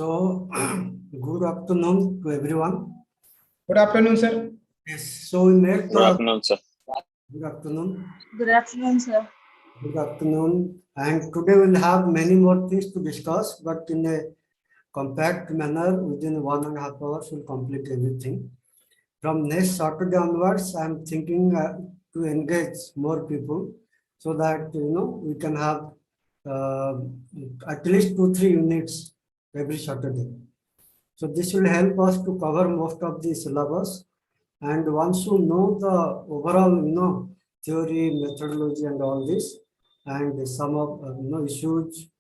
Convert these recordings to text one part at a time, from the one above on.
So, good afternoon to everyone. Good afternoon, sir. Yes, so we met. Good afternoon, sir. Good afternoon. Good afternoon, sir. Good afternoon. And today we'll have many more things to discuss, but in a compact manner, within 1.5 hours, we'll complete everything. From next Saturday onwards, I'm thinking to engage more people so that we can have at least 2-3 units every Saturday. So this will help us to cover most of the syllabus. And once you know the overall, theory, methodology, and all this, and some of issues,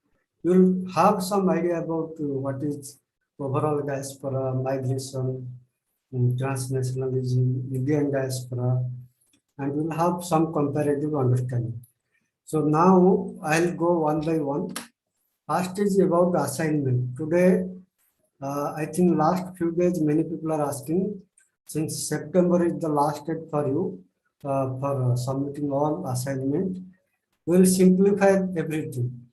you'll have some idea about what is overall diaspora, migration, transnationalism, Indian diaspora, and we'll have some comparative understanding. So now I'll go one by one. First is about assignment. Today, I think last few days many people are asking, since September is the last date for you for submitting all assignment, we'll simplify everything.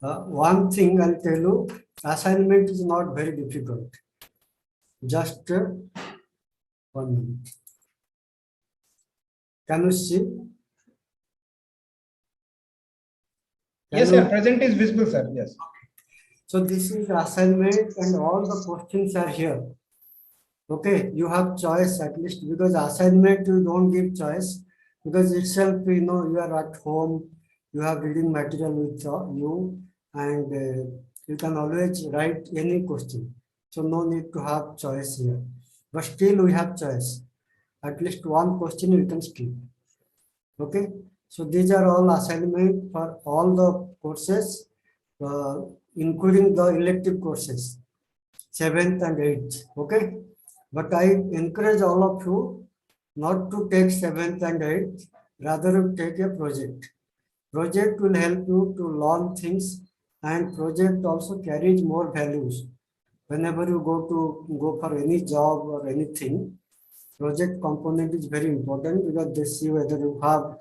One thing I'll tell you, assignment is not very difficult. Just 1 minute. Can you see? Yes, sir. Present is visible, sir. Yes. So this is assignment and all the questions are here. Okay, you have choice at least, because assignment you don't give choice, because itself you are at home, you have reading material with you, and you can always write any question. So no need to have choice here. But still we have choice. At least one question you can skip. Okay, so these are all assignment for all the courses, including the elective courses, 7th and 8th. Okay, but I encourage all of you not to take 7th and 8th, rather take a project. Project will help you to learn things, and project also carries more values. Whenever you go for any job or anything, project component is very important, because they see whether you have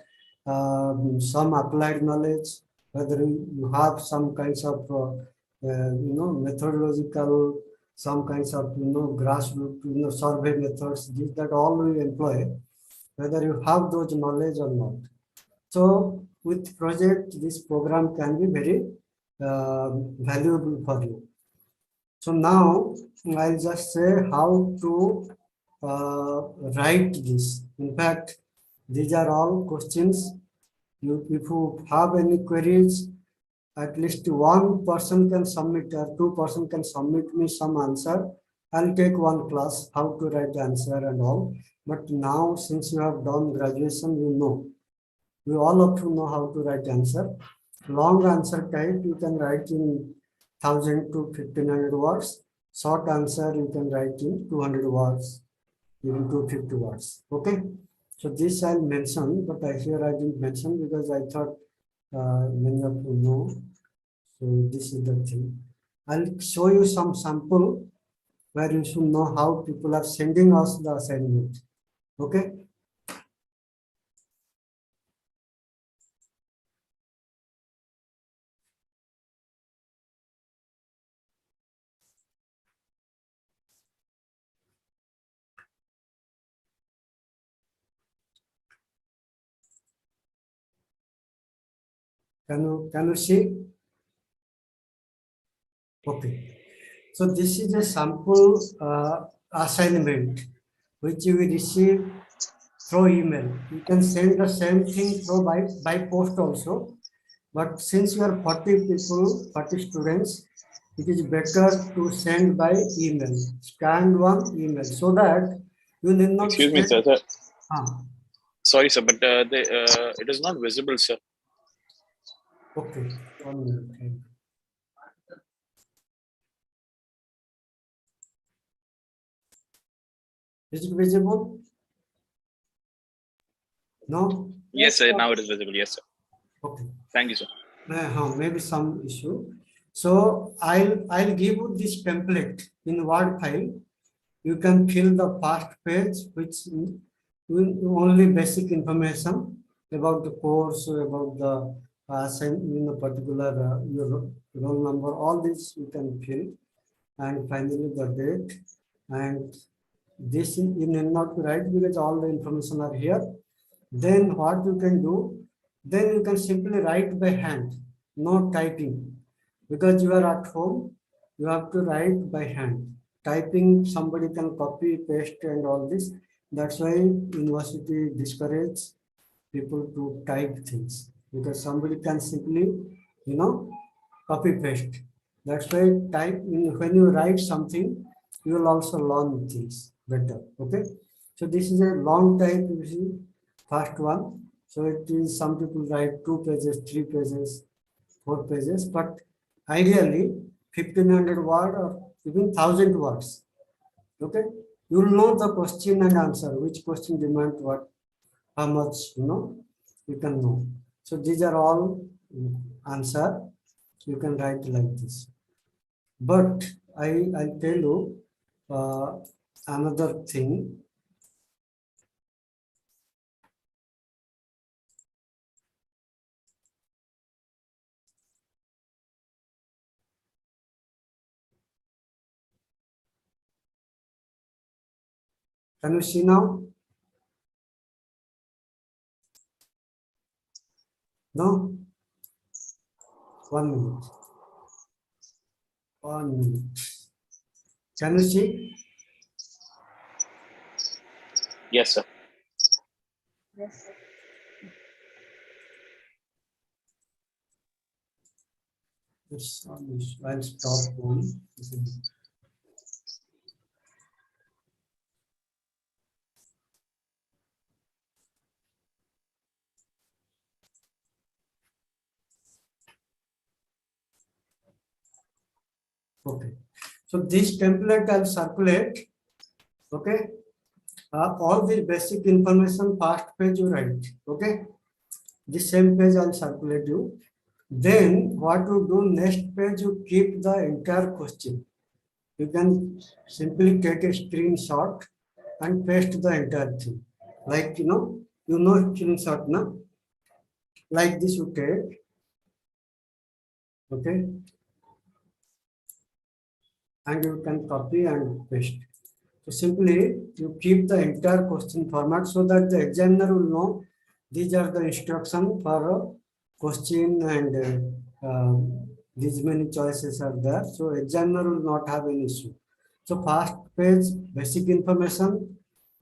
some applied knowledge, whether you have some kinds of methodological, some kinds of grassroots survey methods, that all we employ, whether you have those knowledge or not. So with project, this program can be very valuable for you. So now I'll just say how to write this. In fact, these are all questions. If you have any queries, at least one person can submit or 2 person can submit me some answer. I'll take one class how to write the answer and all. But now, since you have done graduation, you all of you know how to write answer. Long answer type you can write in 1000 to 1500 words. Short answer you can write in 200 words, even 250 words. Okay. So this I'll mention, but here I didn't mention because I thought many of you know. So this is the thing. I'll show you some sample where you should know how people are sending us the assignment. Okay. Can you see? Okay. So this is a sample assignment which you will receive through email. You can send the same thing through by post also. But since you are 40 people, 40 students, it is better to send by email, scanned one email, so that you need not. Excuse me, sir. Sorry, sir, but it is not visible, sir. Okay, 1 minute. Is it visible? No? Yes, sir. Now it is visible. Yes, sir. Okay. Thank you, sir. Maybe some issue. So I'll give you this template in Word file. You can fill the first page, which only basic information about the course, about the assign a particular your roll number, all this you can fill, and finally the date, and this you need not write because all the information are here. Then what you can do, then you can simply write by hand, no typing, because you are at home, you have to write by hand. Typing, somebody can copy, paste and all this. That's why university discourages people to type things, because somebody can simply, copy paste. That's why when you write something, you will also learn things better. Okay. So this is a long type, you see, first one. So it is, some people write 2 pages, 3 pages, 4 pages, but ideally 1500 word or even 1000 words. Okay. You will know the question and answer, which question demand what, how much, you can know. So these are all answer. You can write like this. But I'll tell you another thing. Can you see now? No? 1 minute. 1 minute. Can you see? Yes, sir. Yes, sir. Yes, I'll stop one. Okay. So this template I'll circulate. Okay. All the basic information first page you write. Okay. The same page I'll circulate you. Then what you do, next page you keep the entire question. You can simply take a screenshot and paste the entire thing. Like screenshot now. Like this you take. Okay. And you can copy and paste. So simply you keep the entire question format so that the examiner will know these are the instructions for a question, and these many choices are there. So examiner will not have any issue. So first page basic information,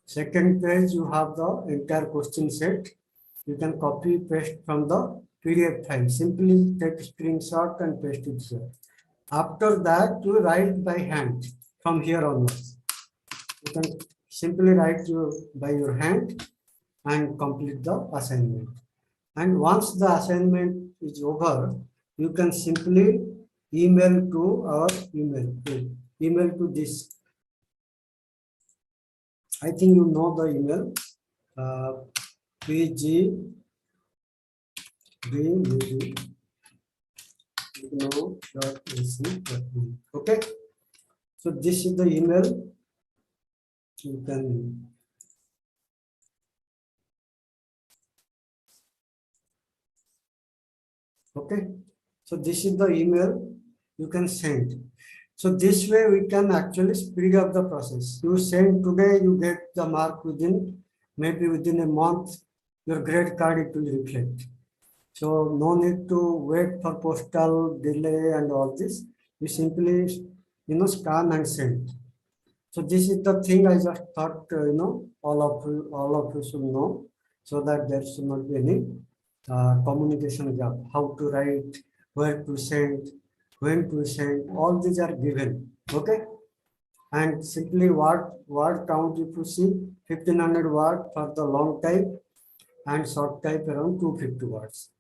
second page you have the entire question set. You can copy paste from the PDF file. Simply take a screenshot and paste it here. After that, you write by hand from here onwards. You can simply write by your hand and complete the assignment. And once the assignment is over, you can simply email to our email to this. I think you know the email, pgb. Okay, so this is the email. You can okay, so this is the email you can send. So this way we can actually speed up the process. You send today, you get the mark maybe within a month, your grade card it will reflect. So no need to wait for postal delay and all this. You simply scan and send. So this is the thing I just thought all of you should know, so that there should not be any communication gap. How to write, where to send, when to send, all these are given. Okay. And simply word count, if you see 1500 word for the long type and short type around 250 words.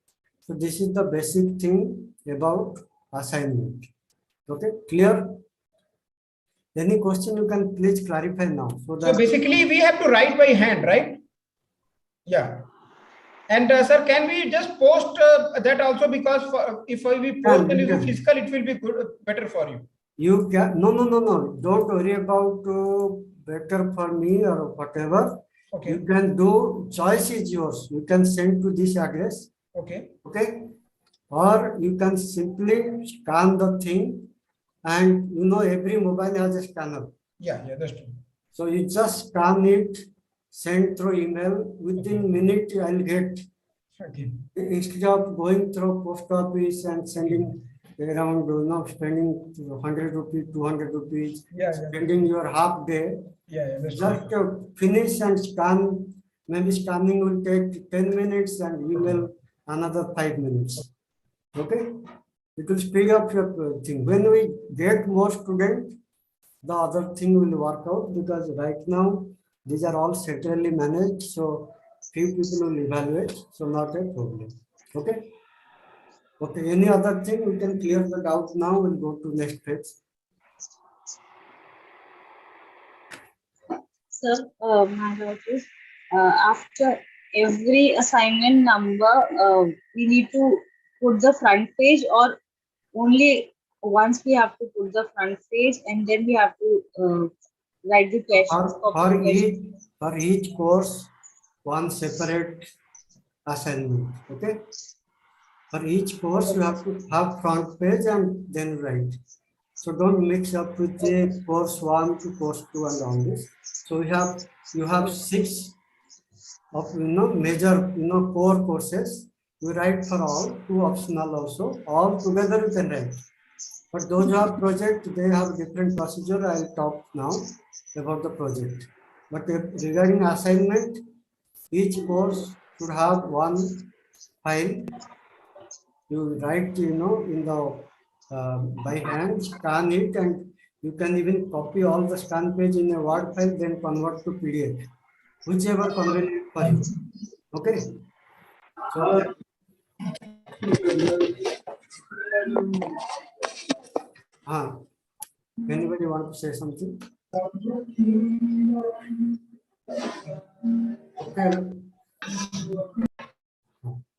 So this is the basic thing about assignment. Okay, clear? Any question you can please clarify now. So basically we have to write by hand, right? Yeah. And sir, can we just post that also, because if we post in physical, it will be good, better for you. You can no. Don't worry about better for me or whatever. Okay. You can do, choice is yours. You can send to this address. Okay. Okay. or you can simply scan the thing, and every mobile has a scanner. Yeah, that's true. So you just scan it, send through email, within minute I'll get. Okay. Instead of going through post office and sending around, spending 100 rupees, 200 rupees, spending your half day, that's just finish and scan. Maybe scanning will take 10 minutes and email another 5 minutes. Okay? It will speed up your thing. When we get more students, the other thing will work out, because right now these are all centrally managed. So few people will evaluate. So not a problem. Okay. Okay. Any other thing we can clear the doubt now? We'll go to next page. Sir, my doubt is, after every assignment number, we need to put the front page, or only once we have to put the front page and then we have to write the questions, copy the questions. For each course, one separate assignment. Okay. For each course, you have to have front page and then write. So don't mix up with the course 1 to course 2 and all this. So you have 6 of major core courses. You write for all, 2 optional also. All together you can write. But those who have project, they have different procedure. I'll talk now about the project. But regarding assignment, each course should have one file. You write, in the by hand, scan it, and you can even copy all the scan page in a Word file, then convert to PDF, whichever convenient for you. Okay. So, anybody want to say something? Okay.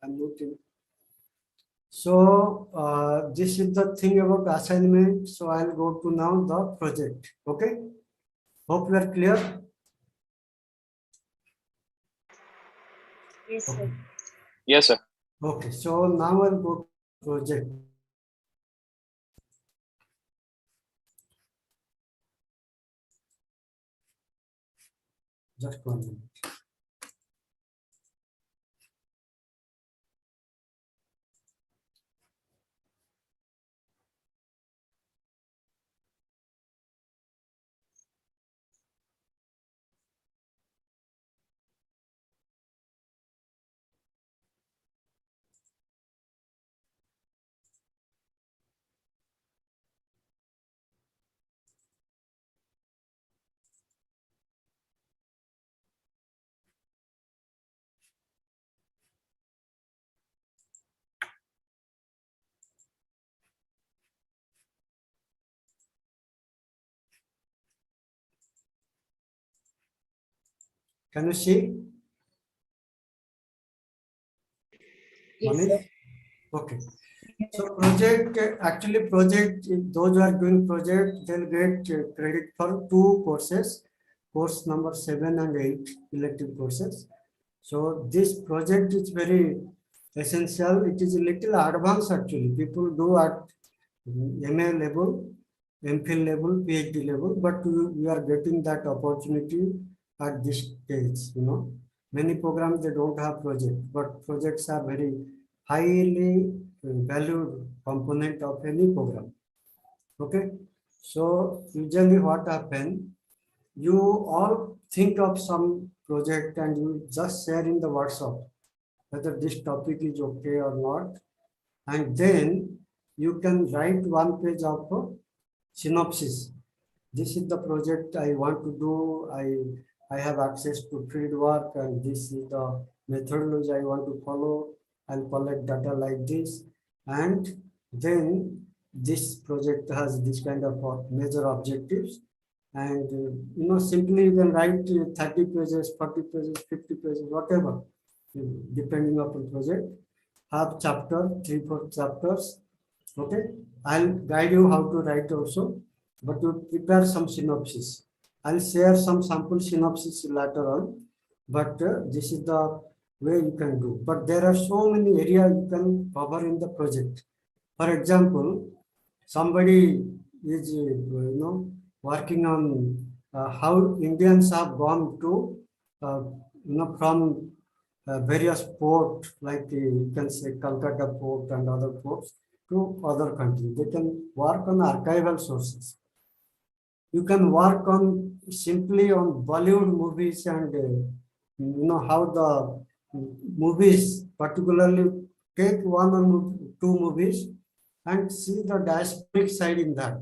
I'm looking. So this is the thing about assignment. So I'll go to now the project. Okay. Hope you are clear. Yes, sir. Okay. Yes, sir. Okay. So now I'll go to project. Just 1 minute. Can you see? Yes, Manish? sir. Okay. So project, actually project, those who are doing project, they'll get credit for 2 courses, course number 7 and 8 elective courses. So this project is very essential. It is a little advanced actually. People do at MA level, MPhil level, PhD level, but we are getting that opportunity at this stage. Many programs, they don't have project, but projects are very highly valued component of any program. Okay. So usually what happens, you all think of some project and you just share in the WhatsApp whether this topic is okay or not, and then you can write 1 page of synopsis. This is the project I want to do. I have access to field work, and this is the methodology I want to follow. I'll collect data like this, and then this project has this kind of major objectives. And simply you can write 30 pages, 40 pages, 50 pages, whatever, depending upon project. Have chapter, 3-4 chapters. Okay, I'll guide you how to write also, but you prepare some synopsis. I'll share some sample synopsis later on, but this is the way you can do. But there are so many areas you can cover in the project. For example, somebody is working on how Indians have gone to from various ports, like you can say Calcutta port and other ports, to other countries. They can work on archival sources. You can work on simply on Bollywood movies and how the movies, particularly take one or two movies and see the diasporic side in that.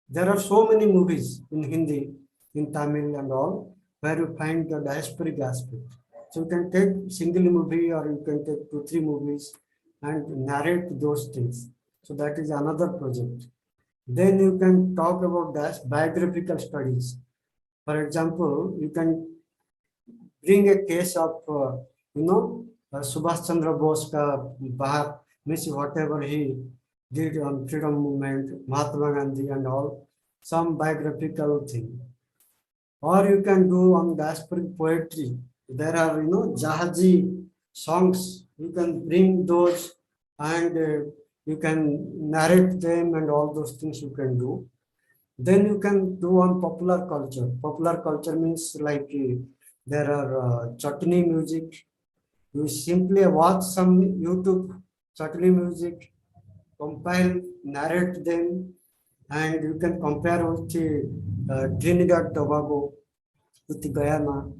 There are so many movies in Hindi, in Tamil and all, where you find the diasporic aspect. So you can take single movie or you can take 2-3 movies and narrate those things. So that is another project. Then you can talk about biographical studies. For example, you can bring a case of, Subhash Chandra Bose ka Bahar, means whatever he did on freedom movement, Mahatma Gandhi and all, some biographical thing. Or you can do on diasporic poetry. There are, Jahaji songs. You can bring those and you can narrate them and all those things you can do. Then you can do on popular culture. Popular culture means like there are chutney music. You simply watch some YouTube chutney music, compile, narrate them, and you can compare with Trinidad Tobago, with Guyana,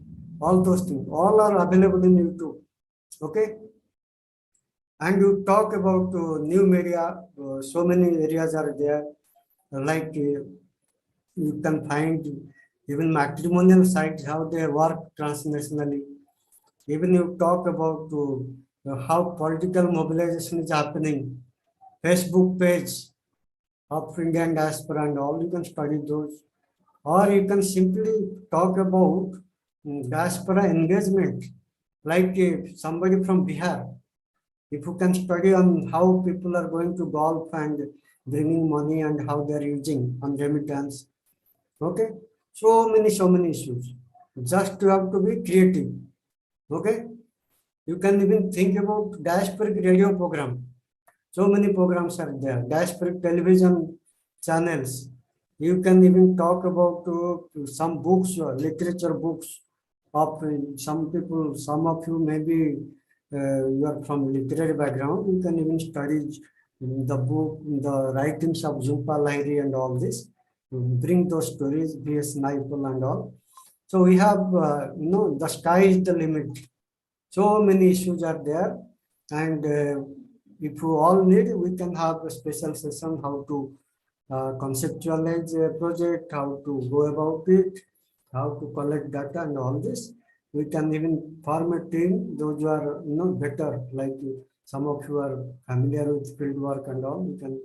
all those things. All are available in YouTube. Okay? And you talk about new media, so many areas are there, like you can find even matrimonial sites, how they work transnationally. Even you talk about how political mobilization is happening, Facebook page of Indian diaspora and all, you can study those. Or you can simply talk about diaspora engagement, like somebody from Bihar. If you can study on how people are going to Gulf and bringing money and how they are using on remittance. Okay, so many issues. Just you have to be creative. Okay, you can even think about diasporic radio program. So many programs are there. Diasporic television channels. You can even talk about some books, literature books of some people. Some of you maybe you are from literary background. You can even study the book, the writings of Jhumpa Lahiri and all this. Bring those stories, B.S. Naipaul and all. So we have, the sky is the limit. So many issues are there, and if you all need, we can have a special session how to conceptualize a project, how to go about it, how to collect data and all this. We can even form a team, those who are better, like some of you are familiar with field work and all, we can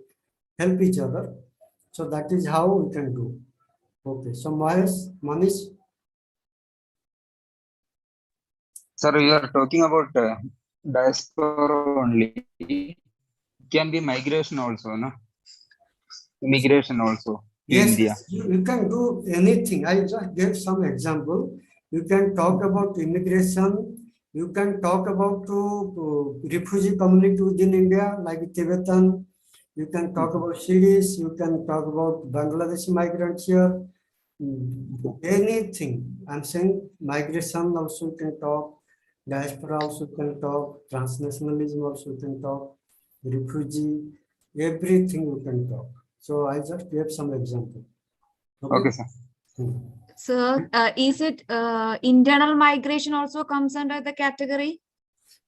help each other. So that is how we can do. Okay, so Manish. Sir, you are talking about diaspora only. It can be migration also, no? Immigration also in Yes, India. you can do anything. I just gave some example. You can talk about immigration. You can talk about refugee community within India, like Tibetan. You can talk about cities. You can talk about Bangladeshi migrants here. Anything. I'm saying migration also you can talk. Diaspora also can talk. Transnationalism also can talk. Refugee. Everything you can talk. So I just gave some example. Okay, sir. So, is it internal migration also comes under the category?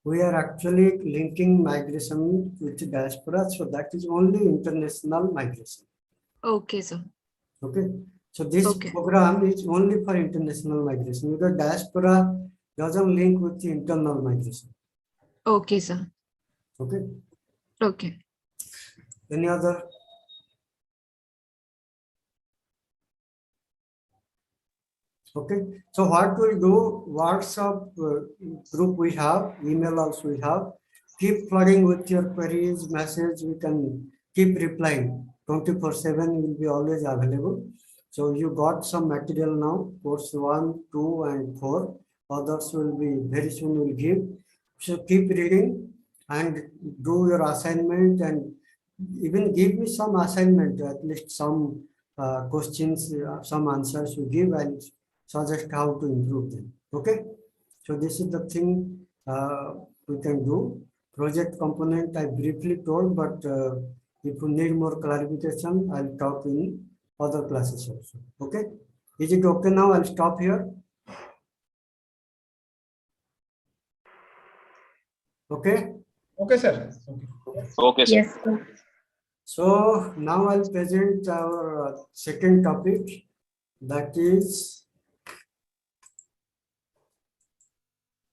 We are actually linking migration with diaspora, so that is only international migration. Okay, sir. Okay. So this program is only for international migration because diaspora doesn't link with the internal migration. Okay, sir. Okay. Okay. Any other? Okay, so what we'll do, WhatsApp group we have, email also we have, keep flooding with your queries, message, we can keep replying, 24/7 will be always available. So you got some material now, course 1, 2 and 4, others will be very soon will give. So keep reading and do your assignment, and even give me some assignment, at least some questions, some answers you give, and suggest how to improve them. Okay. So this is the thing we can do. Project component I briefly told, but if you need more clarification, I'll talk in other classes also. Okay. Is it okay now? I'll stop here. Okay. Okay, sir. Okay, sir. Yes, sir. So now I'll present our second topic, that is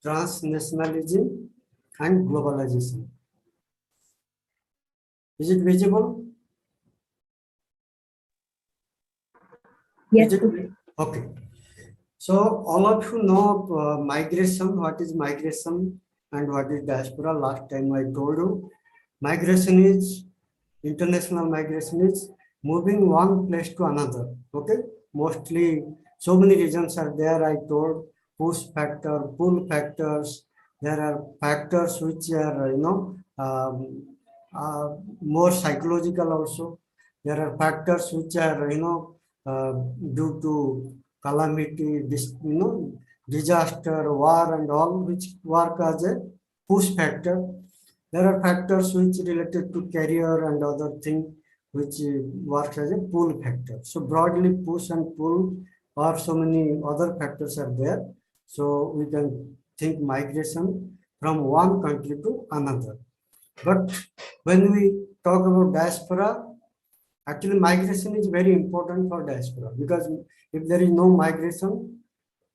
transnationalism and globalization. Is it visible? Yes, Is it? sir. Okay. So all of you know migration, what is migration and what is diaspora. Last time I told you, migration is, international migration is moving one place to another. Okay. Mostly so many reasons are there. I told push factor, pull factors. There are factors which are, more psychological also. There are factors which are, due to calamity, disaster, war and all, which work as a push factor. There are factors which related to career and other thing which works as a pull factor. So broadly push and pull, or so many other factors are there. So we can think migration from one country to another. But when we talk about diaspora, actually migration is very important for diaspora, because if there is no migration,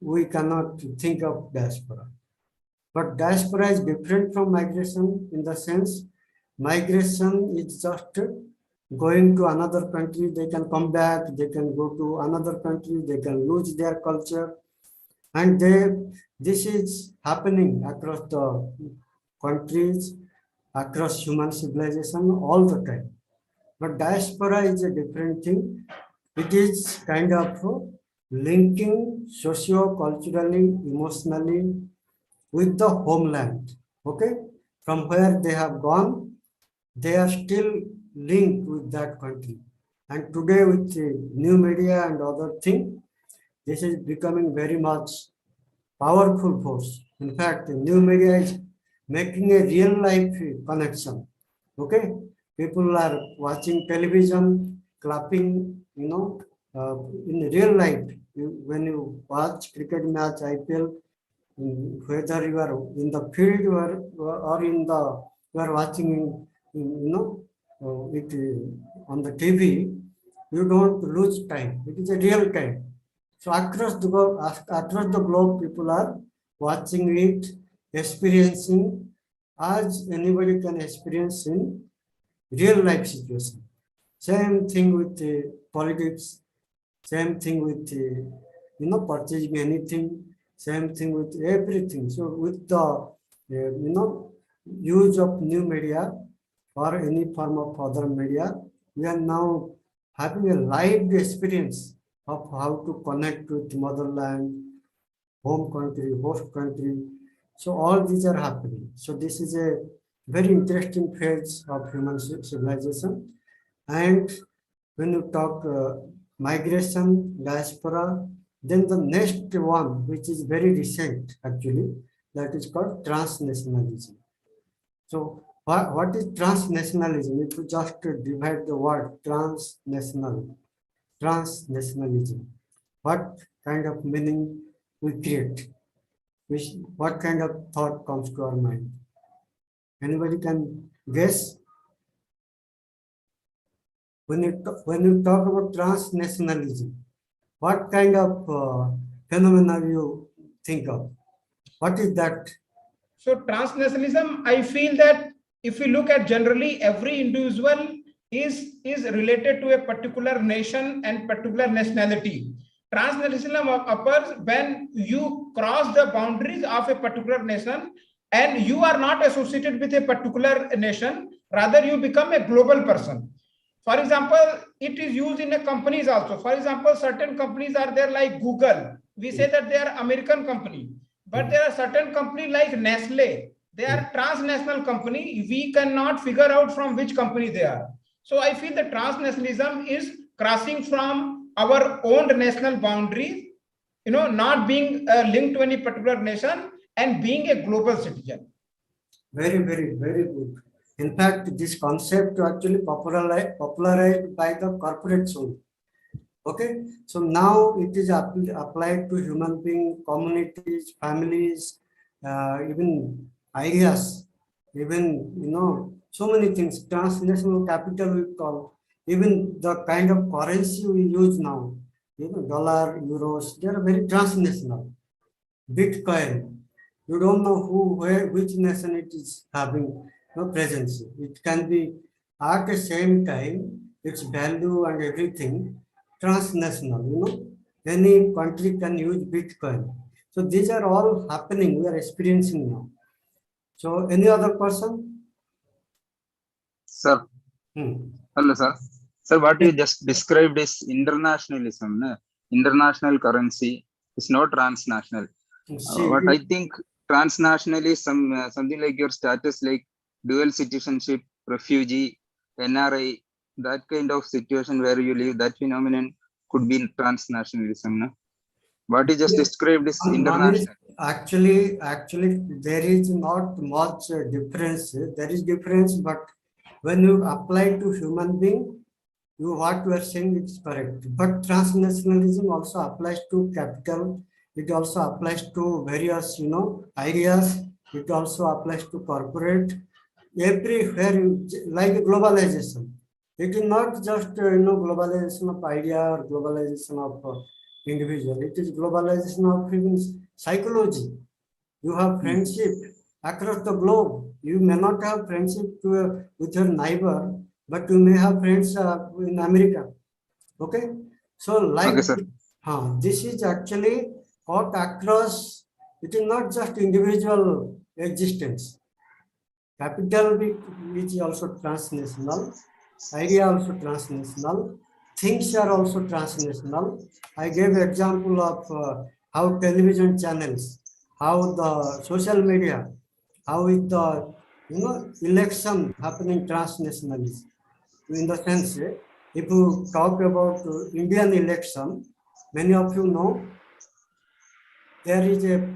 we cannot think of diaspora. But diaspora is different from migration in the sense, migration is just going to another country, they can come back, they can go to another country, they can lose their culture. And this is happening across the countries, across human civilization all the time. But diaspora is a different thing. It is kind of linking socio-culturally, emotionally with the homeland. Okay, from where they have gone, they are still linked with that country. And today with new media and other thing, this is becoming very much powerful force. In fact, new media is making a real life connection. Okay, people are watching television, clapping, in real life. When you watch cricket match, IPL, whether you are in the field or in the, you are watching, it on the TV, you don't lose time. It is a real time. So across the globe, people are watching it, experiencing as anybody can experience in real life situation. Same thing with politics, same thing with purchasing anything, same thing with everything. So with the use of new media or any form of other media, we are now having a live experience of how to connect with motherland, home country, host country. So all these are happening. So this is a very interesting phase of human civilization. And when you talk migration, diaspora, then the next one, which is very recent actually, that is called transnationalism. So what is transnationalism? If you just divide the word transnationalism, what kind of meaning we create? What kind of thought comes to our mind? Anybody can guess? When you talk about transnationalism, what kind of phenomena you think of? What is that? So transnationalism, I feel that if we look at generally, every individual is related to a particular nation and particular nationality. Transnationalism occurs when you cross the boundaries of a particular nation and you are not associated with a particular nation, rather you become a global person. For example, it is used in a companies also. For example, certain companies are there like Google. We say that they are American company. But there are certain companies like Nestle. They are transnational company. We cannot figure out from which company they are. So I feel the transnationalism is crossing from our own national boundaries, not being linked to any particular nation and being a global citizen. Very, very, very good. In fact, this concept actually popularized by the corporates only. Okay, so now it is applied to human beings, communities, families, even ideas, even so many things. Transnational capital we call, even the kind of currency we use now, dollar, euros, they are very transnational. Bitcoin, you don't know which nation it is having no presence. It can be at the same time, its value and everything transnational. Any country can use Bitcoin. So these are all happening. We are experiencing now. So any other person? Sir, hello, sir. Sir, what you just described is internationalism. No? International currency is not transnational. What I think transnational is something like your status, like dual citizenship, refugee, NRI, that kind of situation where you live. That phenomenon could be transnationalism. No? What you just described is international. Actually, there is not much difference. There is difference, but when you apply to human being, what you are saying is correct. But transnationalism also applies to capital. It also applies to various, ideas. It also applies to corporate. Everywhere, like globalization. It is not just, globalization of idea or globalization of individual. It is globalization of even psychology. You have friendship across the globe. You may not have friendship with your neighbor, but you may have friends in America. Okay? So like, this is actually cut across, it is not just individual existence. Capital is also transnational, idea also transnational, things are also transnational. I gave example of how television channels, how the social media, how is the election happening transnationally. In the sense, if you talk about Indian election, many of you know there is a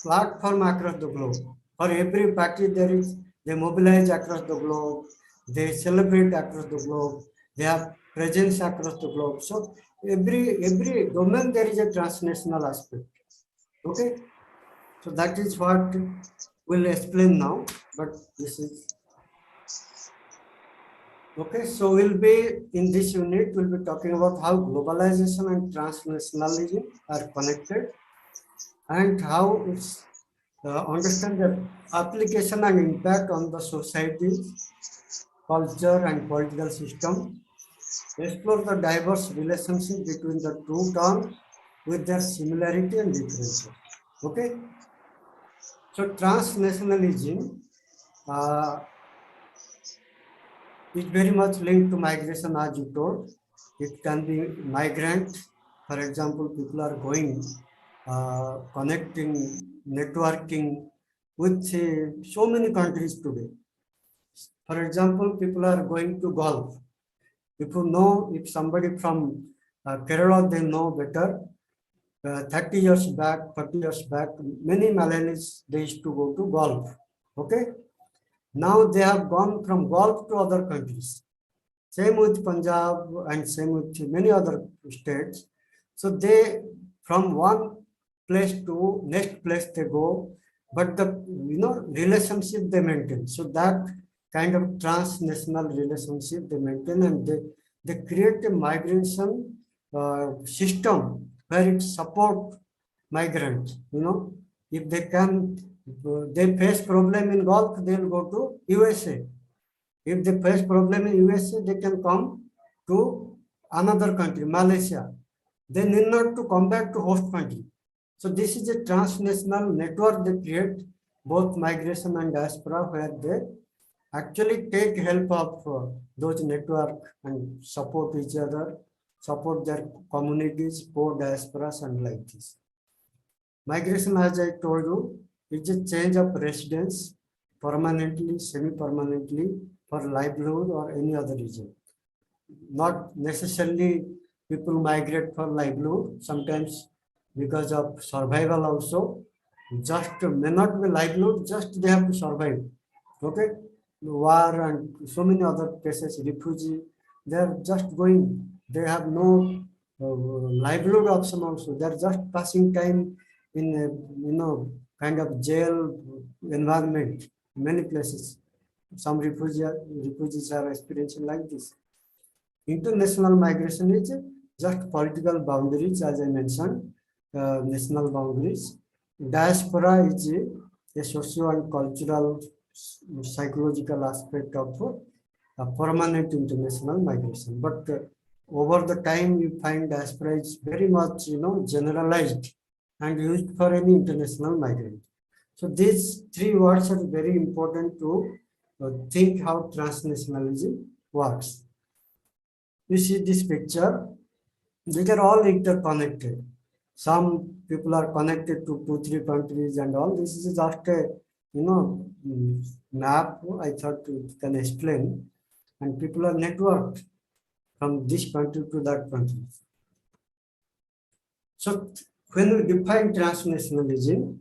platform across the globe. For every party, they mobilize across the globe, they celebrate across the globe, they have presence across the globe. So every domain there is a transnational aspect. Okay, so that is what we'll explain now. But this is okay. So we'll be in this unit. We'll be talking about how globalization and transnationalism are connected, and how it's understand the application and impact on the society, culture, and political system. Explore the diverse relationship between the two terms with their similarity and differences. Okay. So transnationalism is very much linked to migration, as you told. It can be migrant. For example, people are going, connecting, networking with so many countries today. For example, people are going to Gulf. If somebody from Kerala, they know better. 30 years back, 40 years back, many Malayalis, they used to go to Gulf. Okay. Now they have gone from Gulf to other countries. Same with Punjab and same with many other states. So they, from one place to next place they go, but the relationship they maintain. So that kind of transnational relationship they maintain, and they create a migration system where it support migrants. If they can, they face problem in Gulf, they'll go to USA. If they face problem in USA, they can come to another country, Malaysia. They need not to come back to host country. So this is a transnational network they create, both migration and diaspora, where they actually take help of those network and support each other, support their communities, poor diasporas, and like this. Migration, as I told you, is a change of residence permanently, semi-permanently, for livelihood or any other reason. Not necessarily people migrate for livelihood, sometimes because of survival also. Just may not be livelihood, just they have to survive. Okay, war and so many other places, refugee, they are just going, they have no livelihood option also, they are just passing time in a, kind of jail environment. Many places, some refugees are experiencing like this. International migration is just political boundaries, as I mentioned, national boundaries. Diaspora is a socio and cultural, psychological aspect of permanent international migration. But over the time, you find diaspora is very much, generalized and used for any international migrant. So these three words are very important to think how transnationalism works. You see this picture, these are all interconnected. Some people are connected to 2-3 countries and all. This is just a map I thought it can explain, and people are networked from this country to that country. So when we define transnationalism,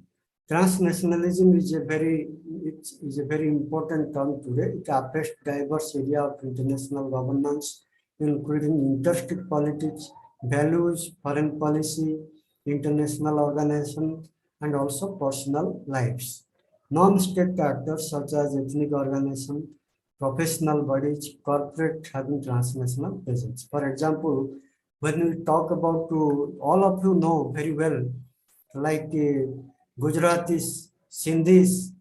transnationalism is a very important term today. It affects diverse area of international governance, including interstate politics, values, foreign policy, international organization, and also personal lives. Non-state actors such as ethnic organization, professional bodies, corporate having transnational presence. For example, when we talk about, all of you know very well, like Gujaratis, Sindhis,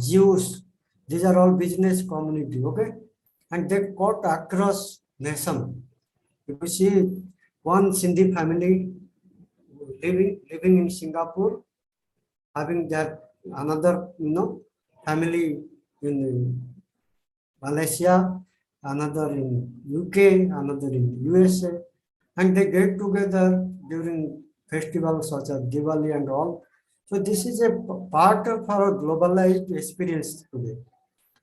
Jews, these are all business community, okay? And they got across nation. If you see one Sindhi family living in Singapore, having their another family in Malaysia, another in UK, another in USA, and they get together during festivals such as Diwali and all. So this is a part of our globalized experience today.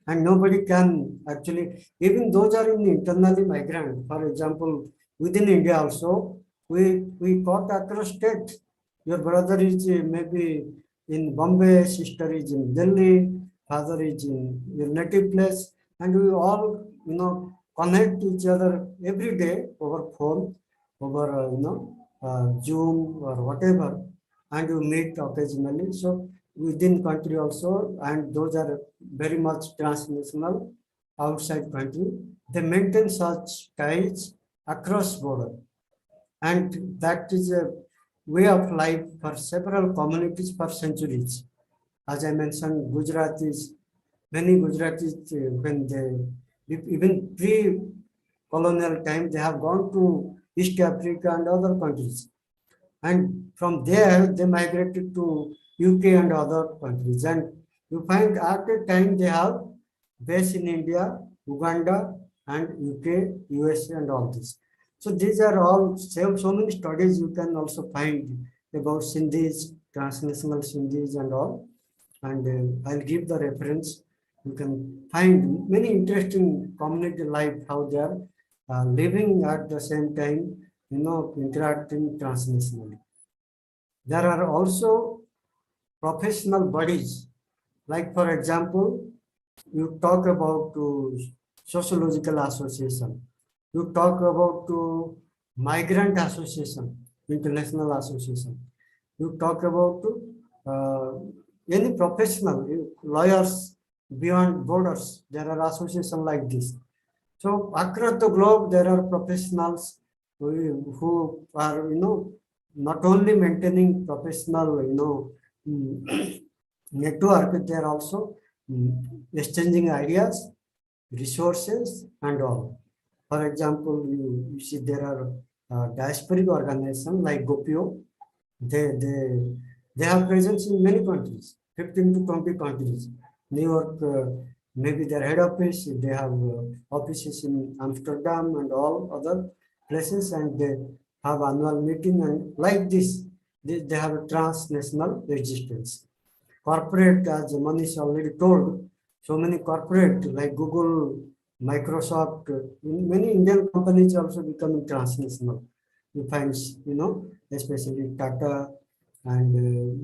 And nobody can actually, even those are in internally migrant. For example, within India also, we got across state. Your brother is maybe in Bombay, sister is in Delhi, father is in your native place, and we all connect each other every day over phone, over Zoom or whatever, and you meet occasionally. So within country also, and those are very much transnational outside country, they maintain such ties across border, and that is a way of life for several communities for centuries. As I mentioned, Gujaratis, many Gujaratis, when they, even pre-colonial time, they have gone to East Africa and other countries, and from there they migrated to UK and other countries, and you find at a time they have base in India, Uganda, and UK, USA, and all this. So these are all so many studies you can also find about Sindhis, transnational Sindhis and all, and I'll give the reference. You can find many interesting community life, how they are living at the same time, interacting transnationally. There are also professional bodies, like for example, you talk about sociological association, you talk about migrant association, international association, you talk about any professional, lawyers beyond borders, there are associations like this. So across the globe, there are professionals who are, not only maintaining professional, network, they are also exchanging ideas, resources, and all. For example, you see there are diasporic organizations like Gopio. They have presence in many countries, 15 to 20 countries. New York, maybe their head office, they have offices in Amsterdam and all other places, and they have annual meeting and like this. They have a transnational existence. Corporate, as Manish already told, so many corporate like Google, Microsoft, many Indian companies also becoming transnational. You find, especially Tata and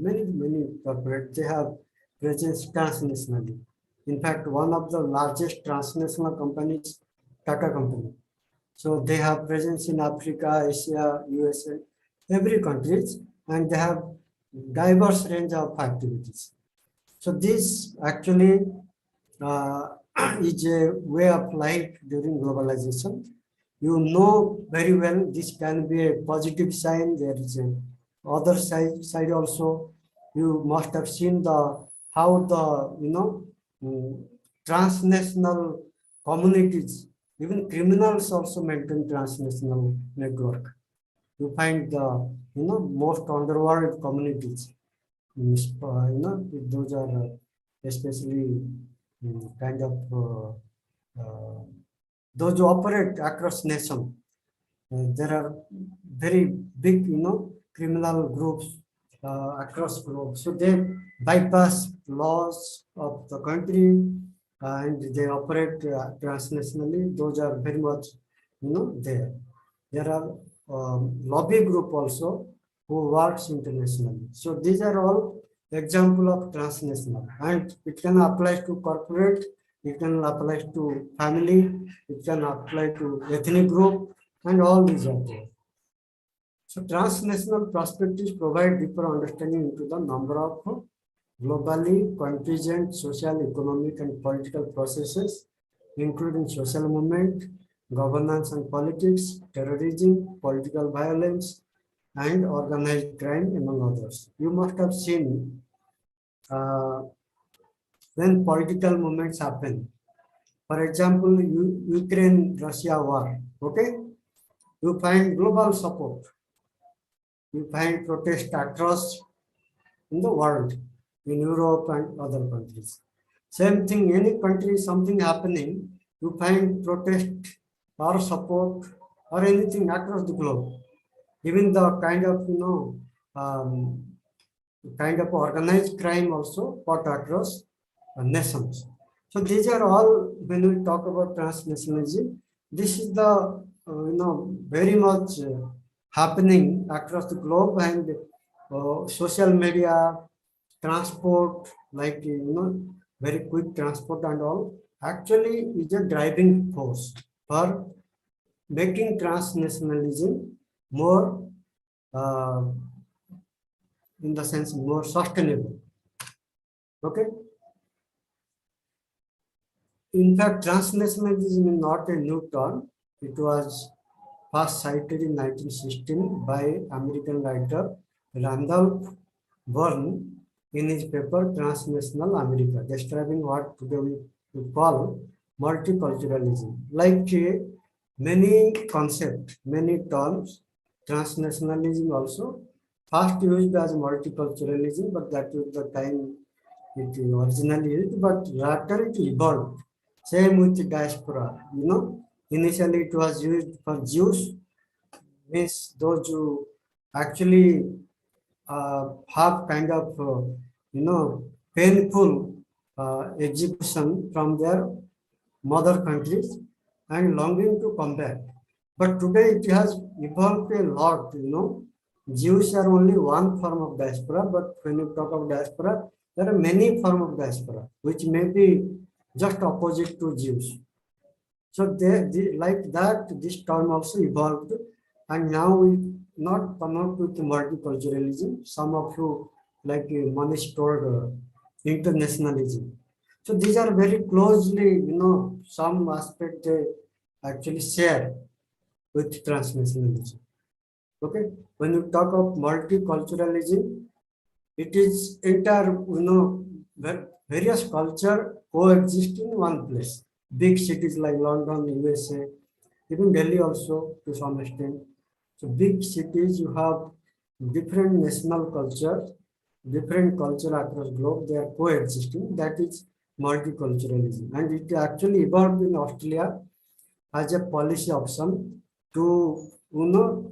many corporate, they have presence transnationally. In fact, one of the largest transnational companies, Tata company. So they have presence in Africa, Asia, USA, every countries, and they have diverse range of activities. So this actually uh, is a way of life during globalization. You know very well this can be a positive sign. There is a other side also. You must have seen how the transnational communities, even criminals also maintain transnational network. You find the most underworld communities. Those are especially kind of those who operate across nation. There are very big, criminal groups across globe. So they bypass laws of the country and they operate transnationally. Those are very much, there. There are lobby group also who works internationally. So these are all example of transnational, and it can apply to corporate, it can apply to family, it can apply to ethnic group, and all these are there. So transnational perspectives provide deeper understanding into the number of globally contingent social, economic, and political processes, including social movement, governance and politics, terrorism, political violence, and organized crime, among others. You must have seen when political movements happen. For example, Ukraine-Russia war, okay? You find global support. You find protest across in the world, in Europe and other countries. Same thing, any country, something happening, you find protest or support or anything across the globe. Even the kind of, kind of organized crime also fought across nations. So these are all, when we talk about transnationalism, this is the, very much happening across the globe, and social media, transport, like, very quick transport and all, actually is a driving force for making transnationalism more, in the sense, more sustainable. Okay. In fact, transnationalism is not a new term. It was first cited in 1916 by American writer Randolph Bourne in his paper Transnational America, describing what today we call multiculturalism. Like many concepts, many terms, transnationalism also first used as multiculturalism, but that was the time it originally used, but later it evolved. Same with diaspora, initially it was used for Jews, means those who actually have kind of, painful execution from their mother countries and longing to come back. But today it has evolved a lot, Jews are only one form of diaspora, but when you talk of diaspora, there are many forms of diaspora, which may be just opposite to Jews. So like that, this term also evolved, and now we not come up with multiculturalism. Some of you, like Manish told, internationalism. So these are very closely, some aspect they actually share with transnationalism. Okay, when you talk of multiculturalism, it is entire, various culture coexist in one place. Big cities like London, USA, even Delhi also to some extent. So big cities, you have different national culture, different culture across globe, they are coexisting. That is multiculturalism, and it actually evolved in Australia as a policy option to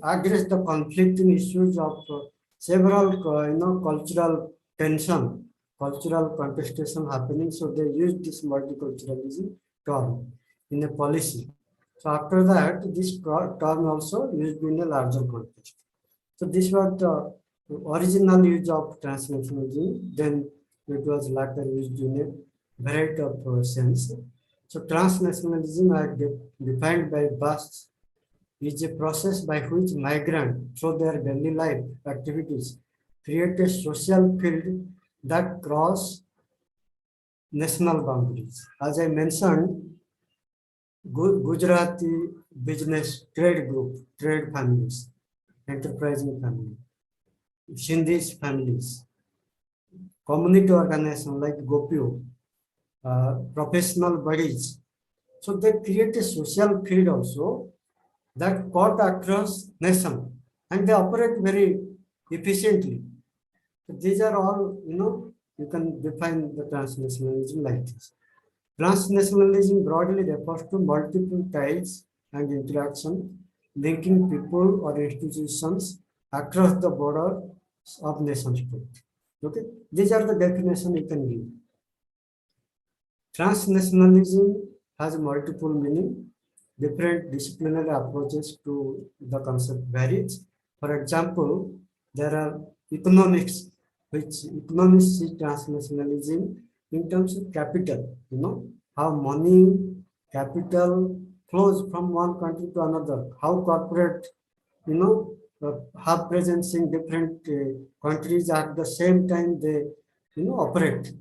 address the conflicting issues of several cultural tension, cultural contestation happening. So they used this multiculturalism term in a policy. So after that, this term also used in a larger context. So this was the original use of transnationalism. Then it was later used in a variety of sense. So transnationalism, as defined by Bass, is a process by which migrants, through their daily life activities, create a social field that cross national boundaries. As I mentioned, Gujarati business trade group, trade families, enterprising family, Sindhis families, community organization like Gopio, professional bodies. So they create a social field also that cut across nation, and they operate very efficiently. So these are all, you can define the transnationalism like this. Transnationalism broadly refers to multiple ties and interaction linking people or institutions across the border of nation state. Okay, these are the definition you can give. Transnationalism has multiple meaning. Different disciplinary approaches to the concept varies. For example, there are economics, which economics see transnationalism in terms of capital, how money, capital flows from one country to another, how corporate, have presence in different countries at the same time they, operate.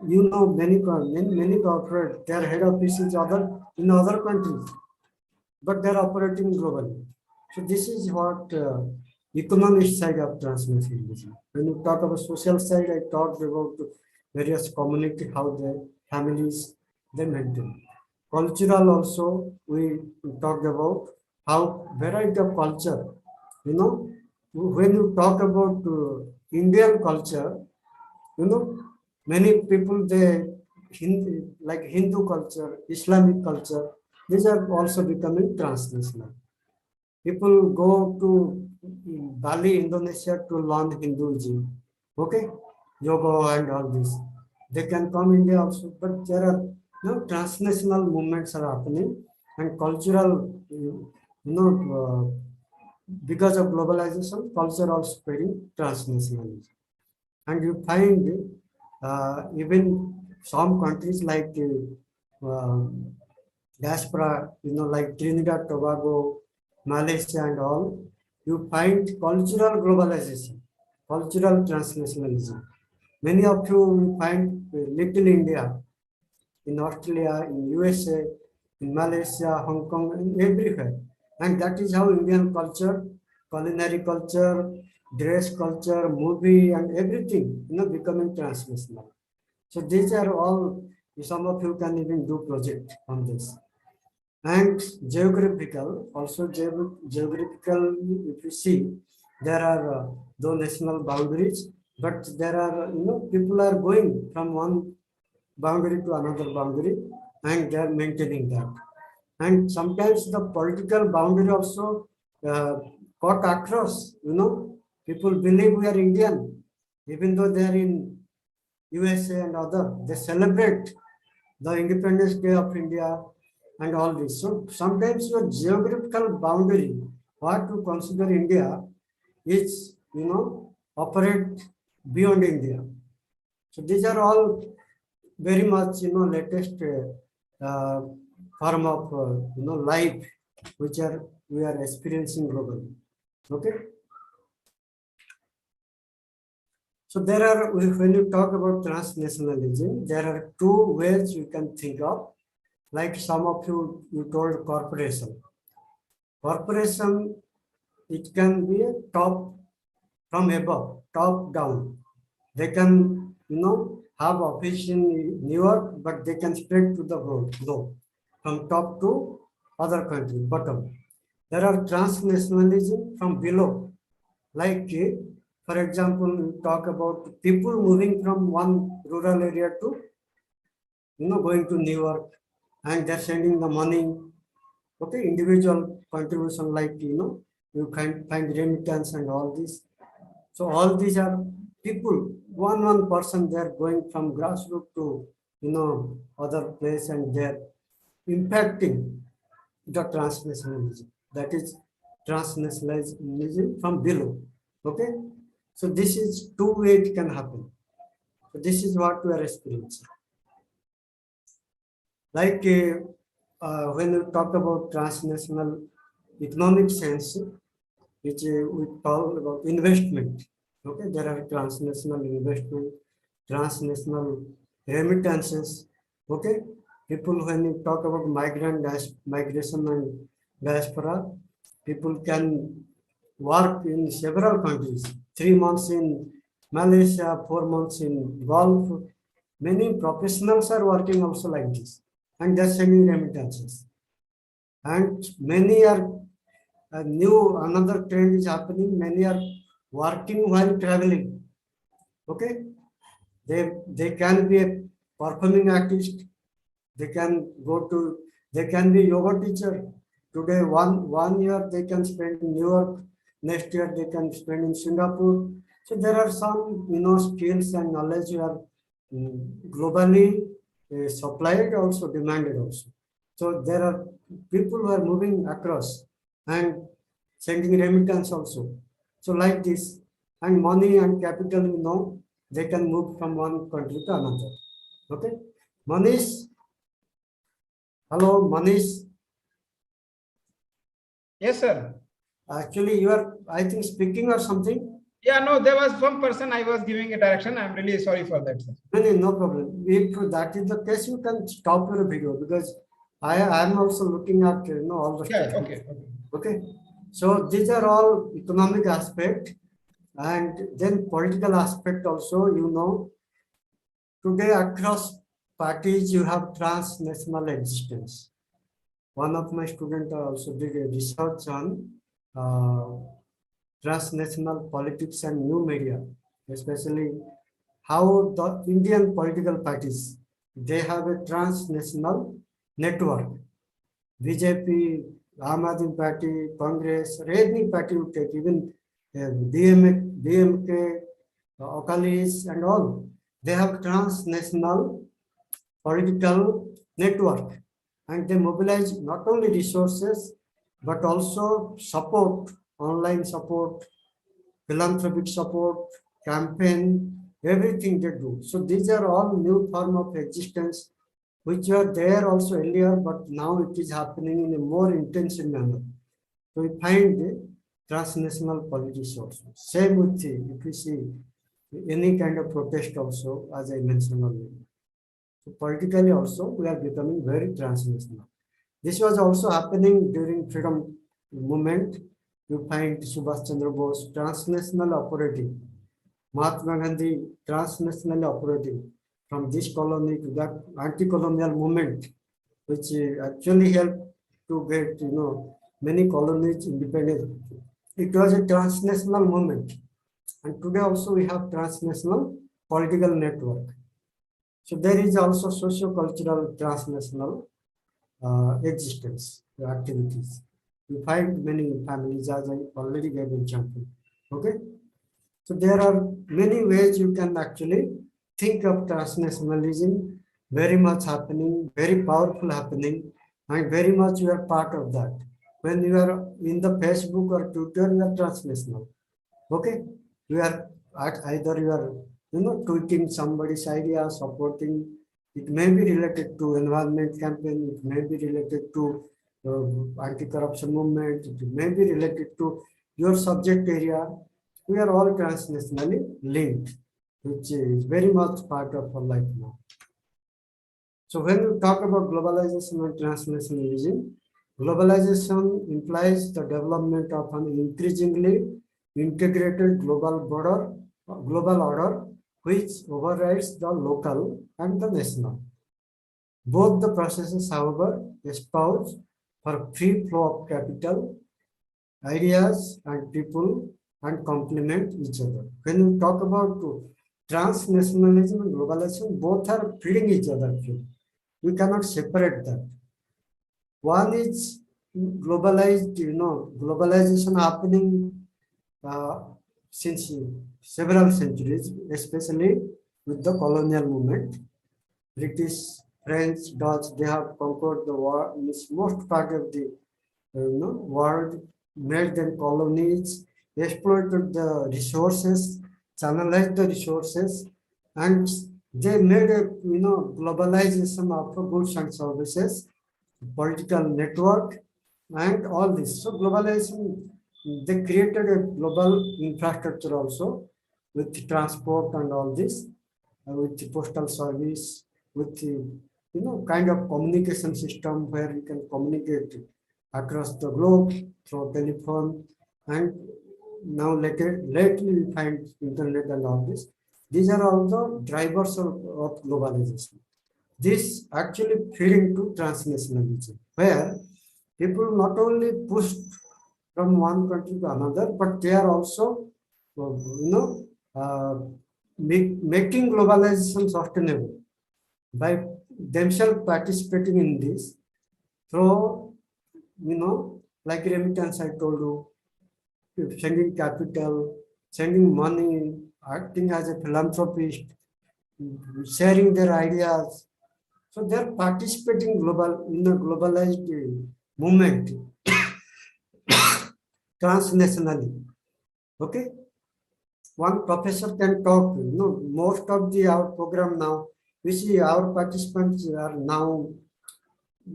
Many corporate, their head office is in other countries, but they're operating globally. So this is what economic side of transnationalism. When you talk about social side, I talked about various community, how their families they maintain. Cultural also, we talked about how variety of culture. When you talk about Indian culture, many people they like Hindu culture, Islamic culture, these are also becoming transnational. People go to Bali, Indonesia to learn Hinduism. Okay, yoga and all this. They can come India also, but there are transnational movements are happening, and cultural, because of globalization, culture also spreading transnationalism. And you find even some countries like diaspora, like Trinidad, Tobago, Malaysia and all, you find cultural globalization, cultural transnationalism. Many of you will find Little India in Australia, in USA, in Malaysia, Hong Kong, and everywhere. And that is how Indian culture, culinary culture, dress culture, movie, and everything, becoming transnational. So these are all, some of you can even do project on this. And geographical, also geographical, if you see, there are though national boundaries, but there are, people are going from one boundary to another boundary, and they are maintaining that. And sometimes the political boundary also cut across, people believe we are Indian, even though they are in USA and other, they celebrate the Independence Day of India and all this. So sometimes your geographical boundary, what you consider India, is, operate beyond India. So these are all very much, latest form of, life, which we are experiencing globally. Okay. So there are, when you talk about transnationalism, there are two ways you can think of. Like some of you told corporation. Corporation, it can be a top from above, top down. They can, have office in New York, but they can spread to the globe, from top to other country, bottom. There are transnationalism from below. Like, for example, we talk about people moving from one rural area to, going to New York, and they're sending the money. Okay, individual contribution, like, you can find remittance and all this. So all these are people, one person, they are going from grassroots to, other place, and they're impacting the transnationalism. That is transnationalism from below. Okay. So this is two way it can happen. So this is what we are experiencing. Like when we talk about transnational economic sense, which we talk about investment. Okay, there are transnational investment, transnational remittances. Okay, people, when you talk about migration and diaspora, people can work in several countries, 3 months in Malaysia, 4 months in Gulf. Many professionals are working also like this, and they're sending remittances. And many are another trend is happening. Many are working while traveling. Okay, they can be a performing artist. They can they can be yoga teacher. Today, one year they can spend in New York. Next year they can spend in Singapore. So there are some skills and knowledge you are globally supplied, also demanded also. So there are people who are moving across and sending remittance also. So like this, and money and capital, they can move from one country to another. Okay, Manish. Hello, Manish. Yes, sir. Actually, you are, I think, speaking or something. Yeah, no, there was one person I was giving a direction. I'm really sorry for that, sir. No problem. If that is the case, you can stop your video, because I am also looking at all the Yeah, stuff. Okay. So these are all economic aspect, and then political aspect also. Today across parties you have transnational existence. One of my students also did a research on transnational politics and new media, especially how the Indian political parties, they have a transnational network. BJP, Aam Aadmi Party, Congress, or any party you take, even DMK, Akalis and all, they have transnational political network, and they mobilize not only resources but also support, online support, philanthropic support, campaign, everything they do. So these are all new form of existence which were there also earlier, but now it is happening in a more intensive manner. So we find the transnational politics also. Same with if we see any kind of protest also, as I mentioned earlier. So politically also, we are becoming very transnational. This was also happening during freedom movement. You find Subhash Chandra Bose transnational operating, Mahatma Gandhi transnational operating from this colony to that anti-colonial movement, which actually helped to get many colonies independent. It was a transnational movement, and today also we have transnational political network. So there is also socio-cultural transnational existence, activities. You find many families, as I already gave an example. Okay, so there are many ways you can actually think of transnationalism. Very much happening, very powerful happening, and very much you are part of that. When you are in the Facebook or Twitter, you are transnational. Okay, you are either you are tweeting somebody's idea, supporting. It may be related to environment campaign. It may be related to anti-corruption movement. It may be related to your subject area. We are all transnationally linked, which is very much part of our life now. So when we talk about globalization and transnationalism, globalization implies the development of an increasingly integrated global order, which overrides the local and the national. Both the processes, however, espouse for free flow of capital, ideas, and people, and complement each other. When we talk about transnationalism and globalization, both are feeding each other. We cannot separate that. One is globalized, globalization happening since several centuries, especially with the colonial movement. British, French, Dutch, they have conquered the world, most part of the world, made them colonies, exploited the resources, channelized the resources, and they made a globalization of goods and services, political network, and all this. So globalization, they created a global infrastructure also with transport and all this, with the postal service, with the kind of communication system where you can communicate across the globe through telephone, and now lately we find internet and all this. These are all the drivers of globalization. This actually feeding to transnationalism, where people not only pushed from one country to another, but they are also, making globalization sustainable by themselves participating in this through, like remittance, I told you, sending capital, sending money, acting as a philanthropist, sharing their ideas. So they're participating in a globalized movement transnationally. Okay, one professor can talk. Most of our program now, we see our participants are now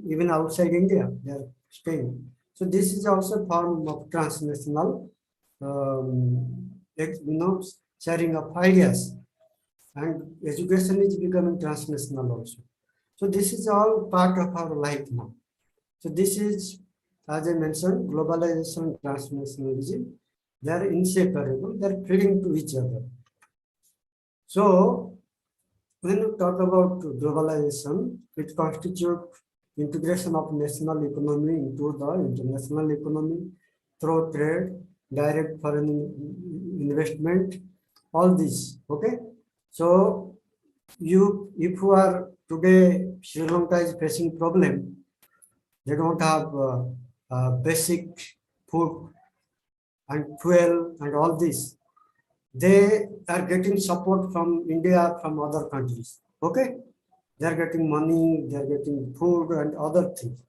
even outside India. They are staying. So this is also a form of transnational, sharing of ideas, and education is becoming transnational also. So this is all part of our life now. So this is, as I mentioned, globalization and transnationalism. They are inseparable. They are feeding to each other. So when we talk about globalization, it constitutes integration of national economy into the international economy through trade, direct foreign investment, all this. Okay. So if you are today, Sri Lanka is facing problem. They don't have basic food and fuel and all this. They are getting support from India, from other countries. Okay, they are getting money, they are getting food and other things.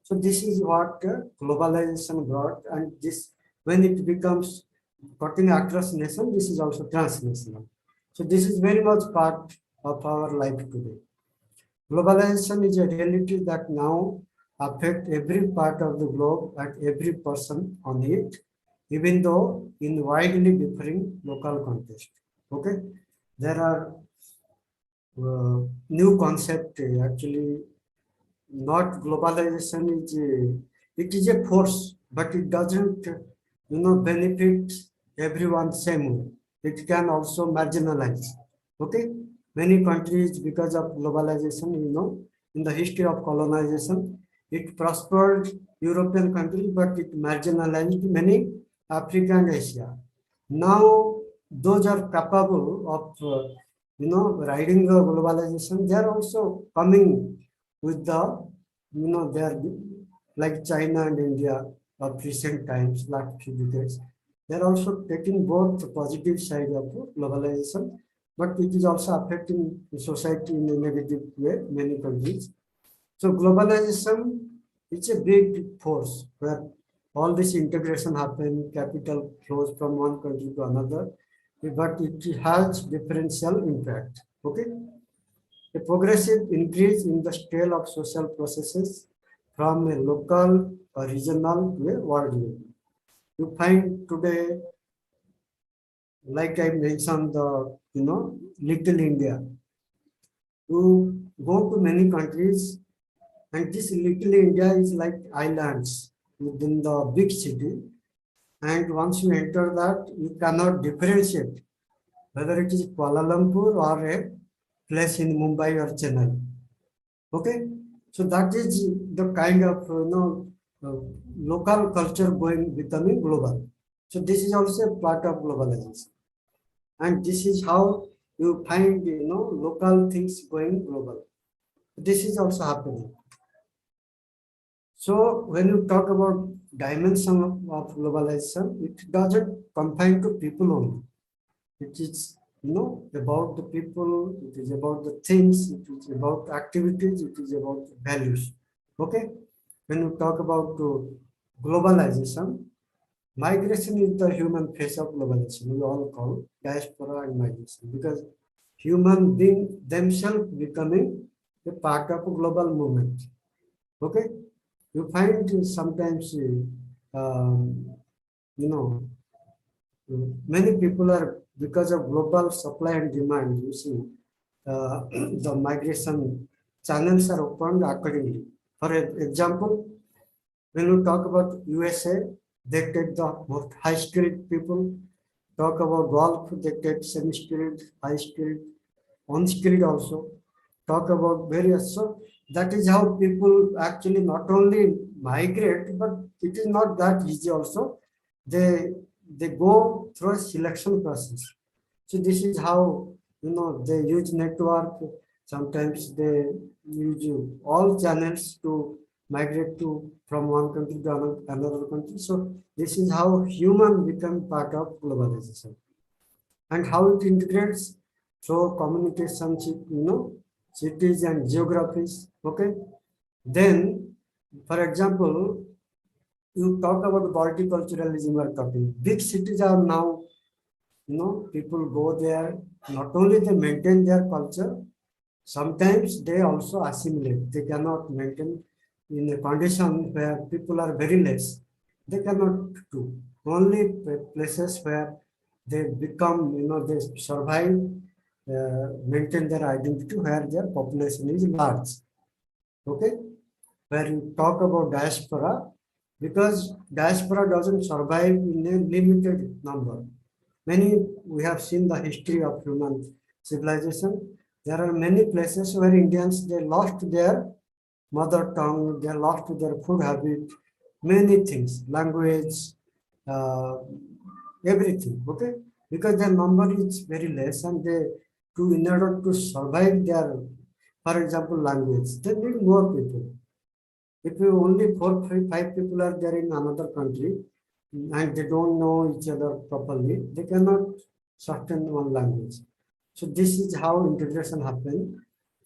So this is what globalization brought, and this, when it becomes cutting across nation, this is also transnational. So this is very much part of our life today. Globalization is a reality that now affects every part of the globe and every person on it, even though in widely differing local context. Okay, there are new concept actually. Not globalization is it is a force, but it doesn't benefit everyone same way. It can also marginalize. Okay, many countries, because of globalization, in the history of colonization, it prospered European countries, but it marginalized many Africa and Asia. Now those are capable of riding the globalization. They are also coming with the they are like China and India of recent times, last few decades. They are also taking both the positive side of globalization, but it is also affecting the society in a negative way, many countries. So globalization is a big force where all this integration happen, capital flows from one country to another, but it has differential impact. Okay, a progressive increase in the scale of social processes from a local or regional to a world level. You find today, like I mentioned, the little India. You go to many countries, and this little India is like islands within the big city. And once you enter that, you cannot differentiate whether it is Kuala Lumpur or a place in Mumbai or Chennai. Okay, so that is the kind of local culture becoming global. So this is also a part of globalization, and this is how you find local things going global. This is also happening. So when you talk about dimension of globalization, it doesn't confine to people only. It is, about the people, it is about the things, it is about activities, it is about values. Okay? When we talk about globalization, migration is the human face of globalization. We all call diaspora and migration because human beings themselves becoming a part of a global movement. Okay? You find sometimes, you know, many people are, because of global supply and demand, you see, the migration channels are opened accordingly. For example, when we talk about USA, they take the most high-skilled people. Talk about Gulf, they take semi-skilled, high-skilled, unskilled also. Talk about various. So that is how people actually not only migrate, but it is not that easy also. They go through a selection process. So this is how they use network. Sometimes they use all channels to migrate to from one country to another country. So this is how human become part of globalization, and how it integrates through communication, cities and geographies. Okay, then for example, you talk about multiculturalism. We are talking big cities are now, people go there, not only they maintain their culture, sometimes they also assimilate. They cannot maintain in a condition where people are very less. They cannot do. Only places where they become, they survive, maintain their identity where their population is large. Okay? Where you talk about diaspora, because diaspora doesn't survive in a limited number. We have seen the history of human civilization. There are many places where Indians, they lost their mother tongue, they lost their food habit, many things, language, uh, everything. Okay, because their number is very less, and in order to survive their, for example, language, they need more people. If you only 4, 5 people are there in another country and they don't know each other properly, they cannot sustain one language. So this is how integration happens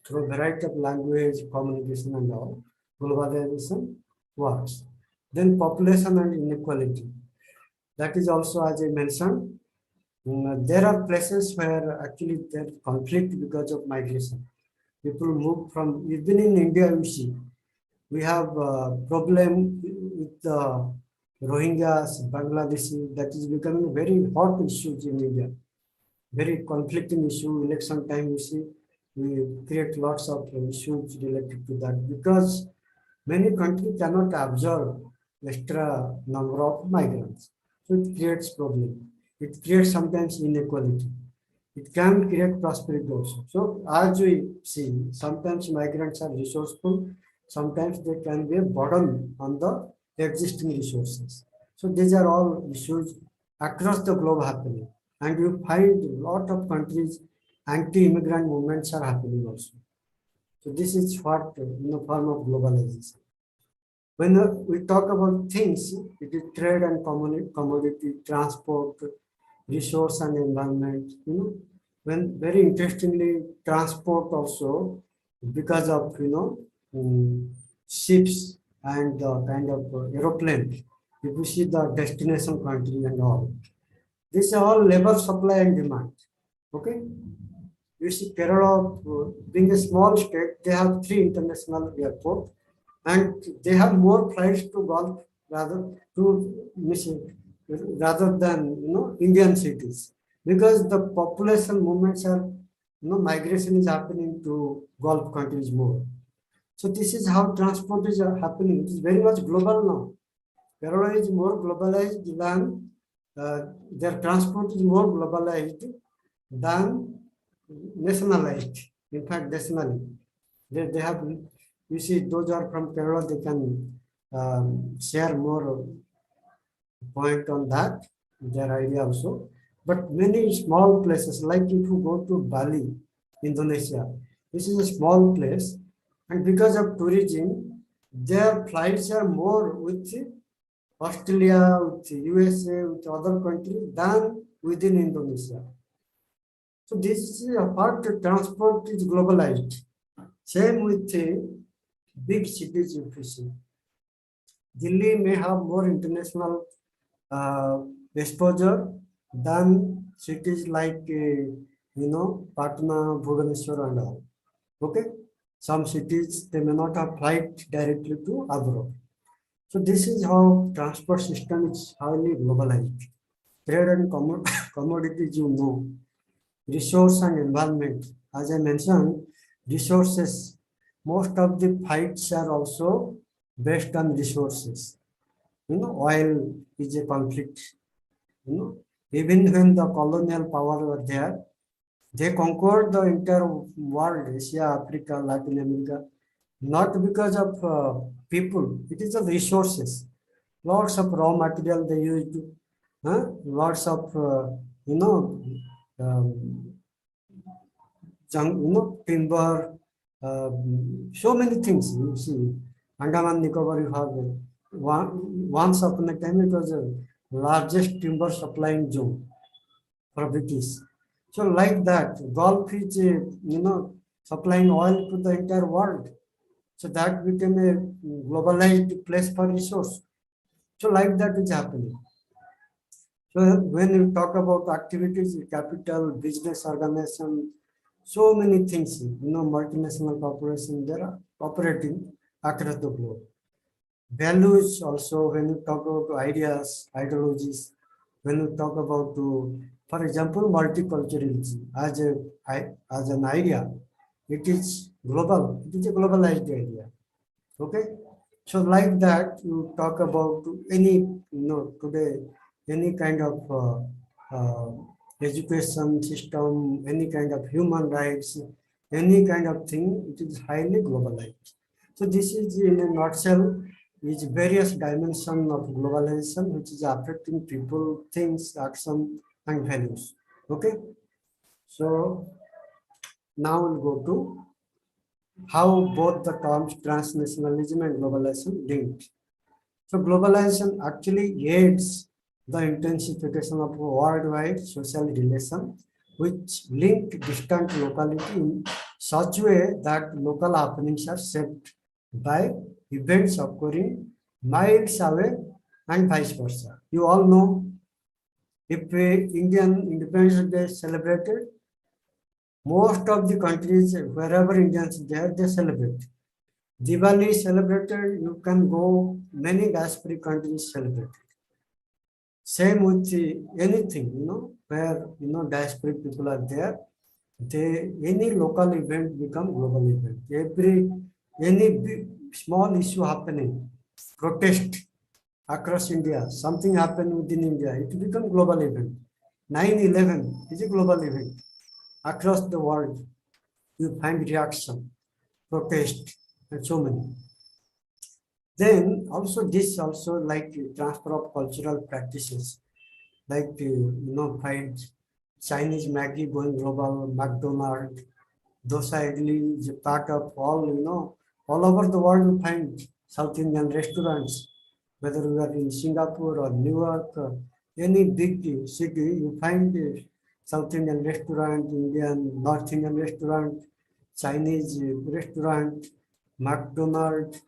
through a variety of language, communication and all. Globalization works. Then population and inequality. That is also, as I mentioned, there are places where actually there's conflict because of migration. People move from, even in India, you see, we have a problem with the Rohingyas, Bangladeshi, that is becoming very hot issues in India. Very conflicting issue. Election time, you see, we create lots of issues related to that because many countries cannot absorb extra number of migrants. So it creates problem. It creates sometimes inequality. It can create prosperity also. So as we see, sometimes migrants are resourceful, sometimes they can be a burden on the existing resources. So these are all issues across the globe happening. And you find a lot of countries, anti-immigrant movements are happening also. So this is what, form of globalization. When we talk about things, it is trade and commodity, transport, resource and environment. When very interestingly, transport also, because of ships and kind of aeroplane. If you see the destination country and all, this is all labor supply and demand. Okay, you see Kerala, being a small state, they have 3 international airports, and they have more flights to Gulf rather than Indian cities, because the population movements are, migration is happening to Gulf countries more. So this is how transport is happening. It is very much global now. Kerala is more globalized than their transport is more globalized than nationalized. In fact, nationally, they have. You see, those are from Kerala. They can share more point on that, their idea also. But many small places, like if you go to Bali, Indonesia, this is a small place, and because of tourism, their flights are more with Australia, with USA, with other countries than within Indonesia. So this is part transport is globalized. Same with big cities if you see. Delhi may have more international exposure than cities like Patna, Bhubaneswar and all. Okay, some cities they may not have flight directly to abroad. So this is how transport system is highly globalized. Trade and commodities, resource and environment. As I mentioned, resources. Most of the fights are also based on resources. Oil is a conflict. Even when the colonial power were there, they conquered the entire world, Asia, Africa, Latin America, not because of people. It is the resources. Lots of raw material they used. Lots of um, timber, so many things. You see, Andaman Nicobar, you have once upon a time it was the largest timber supplying zone for British. So like that, Gulf is supplying oil to the entire world. So that became a globalized place for resource. So like that is happening. So when you talk about activities, capital, business organization, so many things, multinational corporations, they are operating across the globe. Values also, when you talk about ideas, ideologies, when you talk about, for example, multiculturalism as an idea, it is global, it is a globalized idea. Okay, so like that, you talk about any, today, any kind of education system, any kind of human rights, any kind of thing, it is highly globalized. So this is in a nutshell, is various dimensions of globalization, which is affecting people, things, action, and values. Okay, so now we'll go to how both the terms transnationalism and globalization linked. So globalization actually aids the intensification of worldwide social relations, which link distant locality in such a way that local happenings are shaped by events occurring miles away and vice versa. You all know, if Indian Independence Day is celebrated, most of the countries, wherever Indians there, they celebrate. Diwali is celebrated, you can go, many diasporic countries celebrate. Same with anything, where, diasporic people are there, any local event become global event. Any big, small issue happening, protest across India, something happened within India, it become global event. 9/11 is a global event. Across the world, you find reaction, protest, and so many. Then also this also like transfer of cultural practices, like find Chinese Maggie going global, McDonald's, dosa idli is a part of all, all over the world you find South Indian restaurants, whether we are in Singapore or New York, or any big city, you find South Indian restaurant, Indian, North Indian restaurant, Chinese restaurant, McDonald's,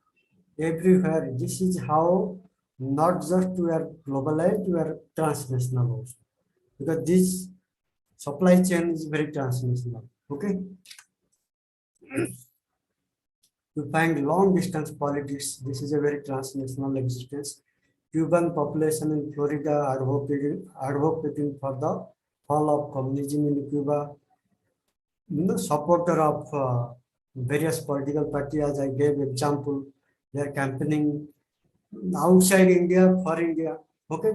everywhere. This is how not just we are globalized, we are transnational also. Because this supply chain is very transnational. Okay. You find long distance politics. This is a very transnational existence. Cuban population in Florida advocating for the fall of communism in Cuba. Supporter of various political parties, as I gave example, they are campaigning outside India for India. Okay,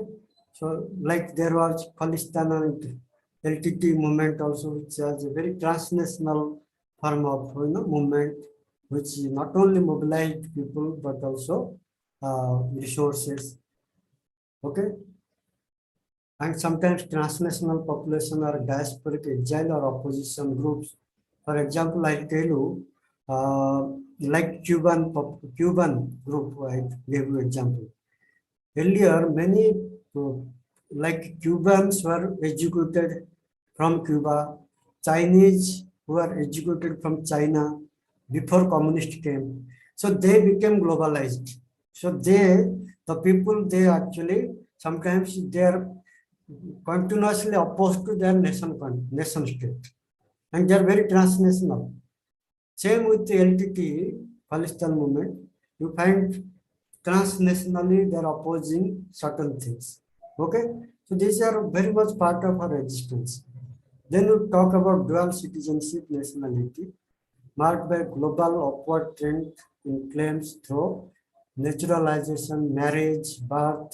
so like there was Palestine and LTT movement also, which is a very transnational form of movement, which not only mobilized people but also resources. Okay, and sometimes transnational population or diasporic exile or opposition groups. For example, I tell you, like Cuban group, I gave you example. earlier many like Cubans were educated from Cuba, Chinese were educated from China before communist came. So they became globalized. So the people, they actually sometimes they are continuously opposed to their nation state, and they are very transnational. Same with the LTT, Palestine movement. You find transnationally they are opposing certain things. Okay, so these are very much part of our existence. Then we talk about dual citizenship nationality, marked by global upward trend in claims through naturalization, marriage, birth,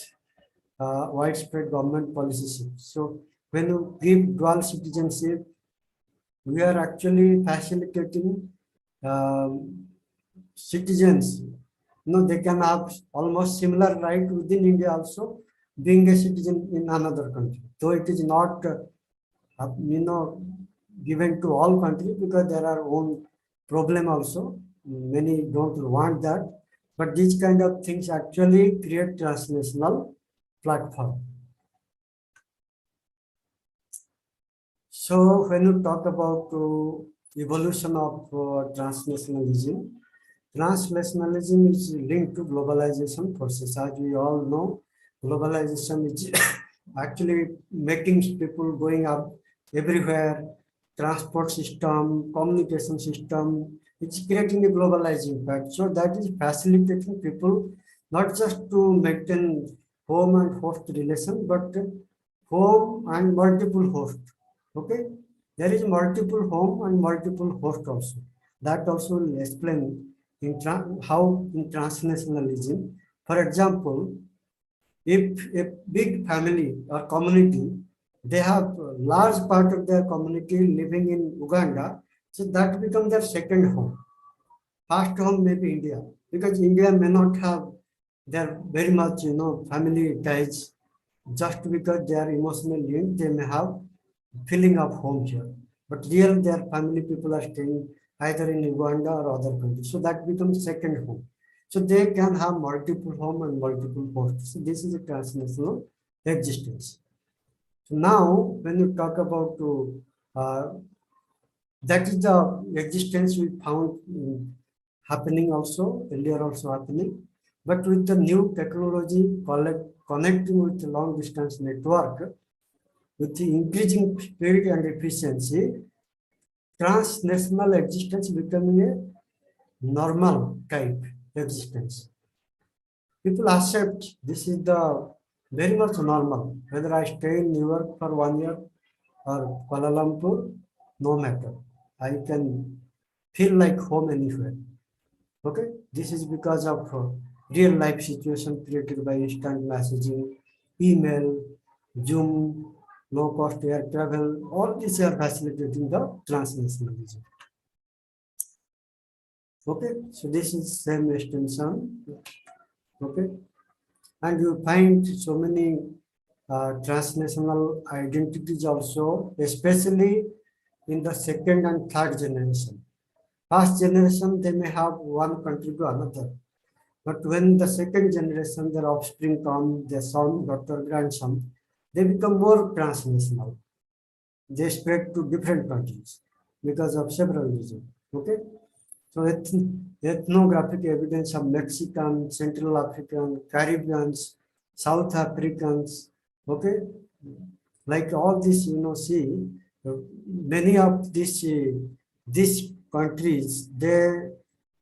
widespread government policy shifts. So when you give dual citizenship, we are actually facilitating citizens. They can have almost similar right within India also, being a citizen in another country. Though it is not, given to all countries because there are own problem also. Many don't want that, but these kind of things actually create transnational platform. So when you talk about evolution of transnationalism, transnationalism is linked to globalization process. As we all know, globalization is actually making people going up everywhere. Transport system, communication system, it's creating a globalized impact. So that is facilitating people not just to maintain home and host relation, but home and multiple host. Okay, there is multiple home and multiple host also. That also will explain how in transnationalism, for example, if a big family or community, they have a large part of their community living in Uganda, so that becomes their second home. First home may be India, because India may not have their very much, family ties. Just because they are emotionally linked, they may have feeling of home here. But real their family people are staying either in Uganda or other countries. So that becomes second home. So they can have multiple home and multiple hosts. So this is a transnational existence. So now when you talk about that is the existence we found happening also, earlier also happening. But with the new technology connecting with the long distance network, with the increasing speed and efficiency, transnational existence becoming a normal type existence. People accept this is the very much normal. Whether I stay in New York for 1 year or Kuala Lumpur, no matter. I can feel like home anywhere. Okay, this is because of real life situation created by instant messaging, email, Zoom, low cost air travel. All these are facilitating the transnationalism. Okay, so this is same extension. Okay, and you find so many transnational identities also, especially in the second and third generation. First generation, they may have one country to another. But when the second generation, their offspring come, their son, daughter, grandson, they become more transnational. They spread to different countries because of several reasons. Okay, so ethnographic evidence of Mexican, Central African, Caribbeans, South Africans. Okay, like all this, see, many of these countries, they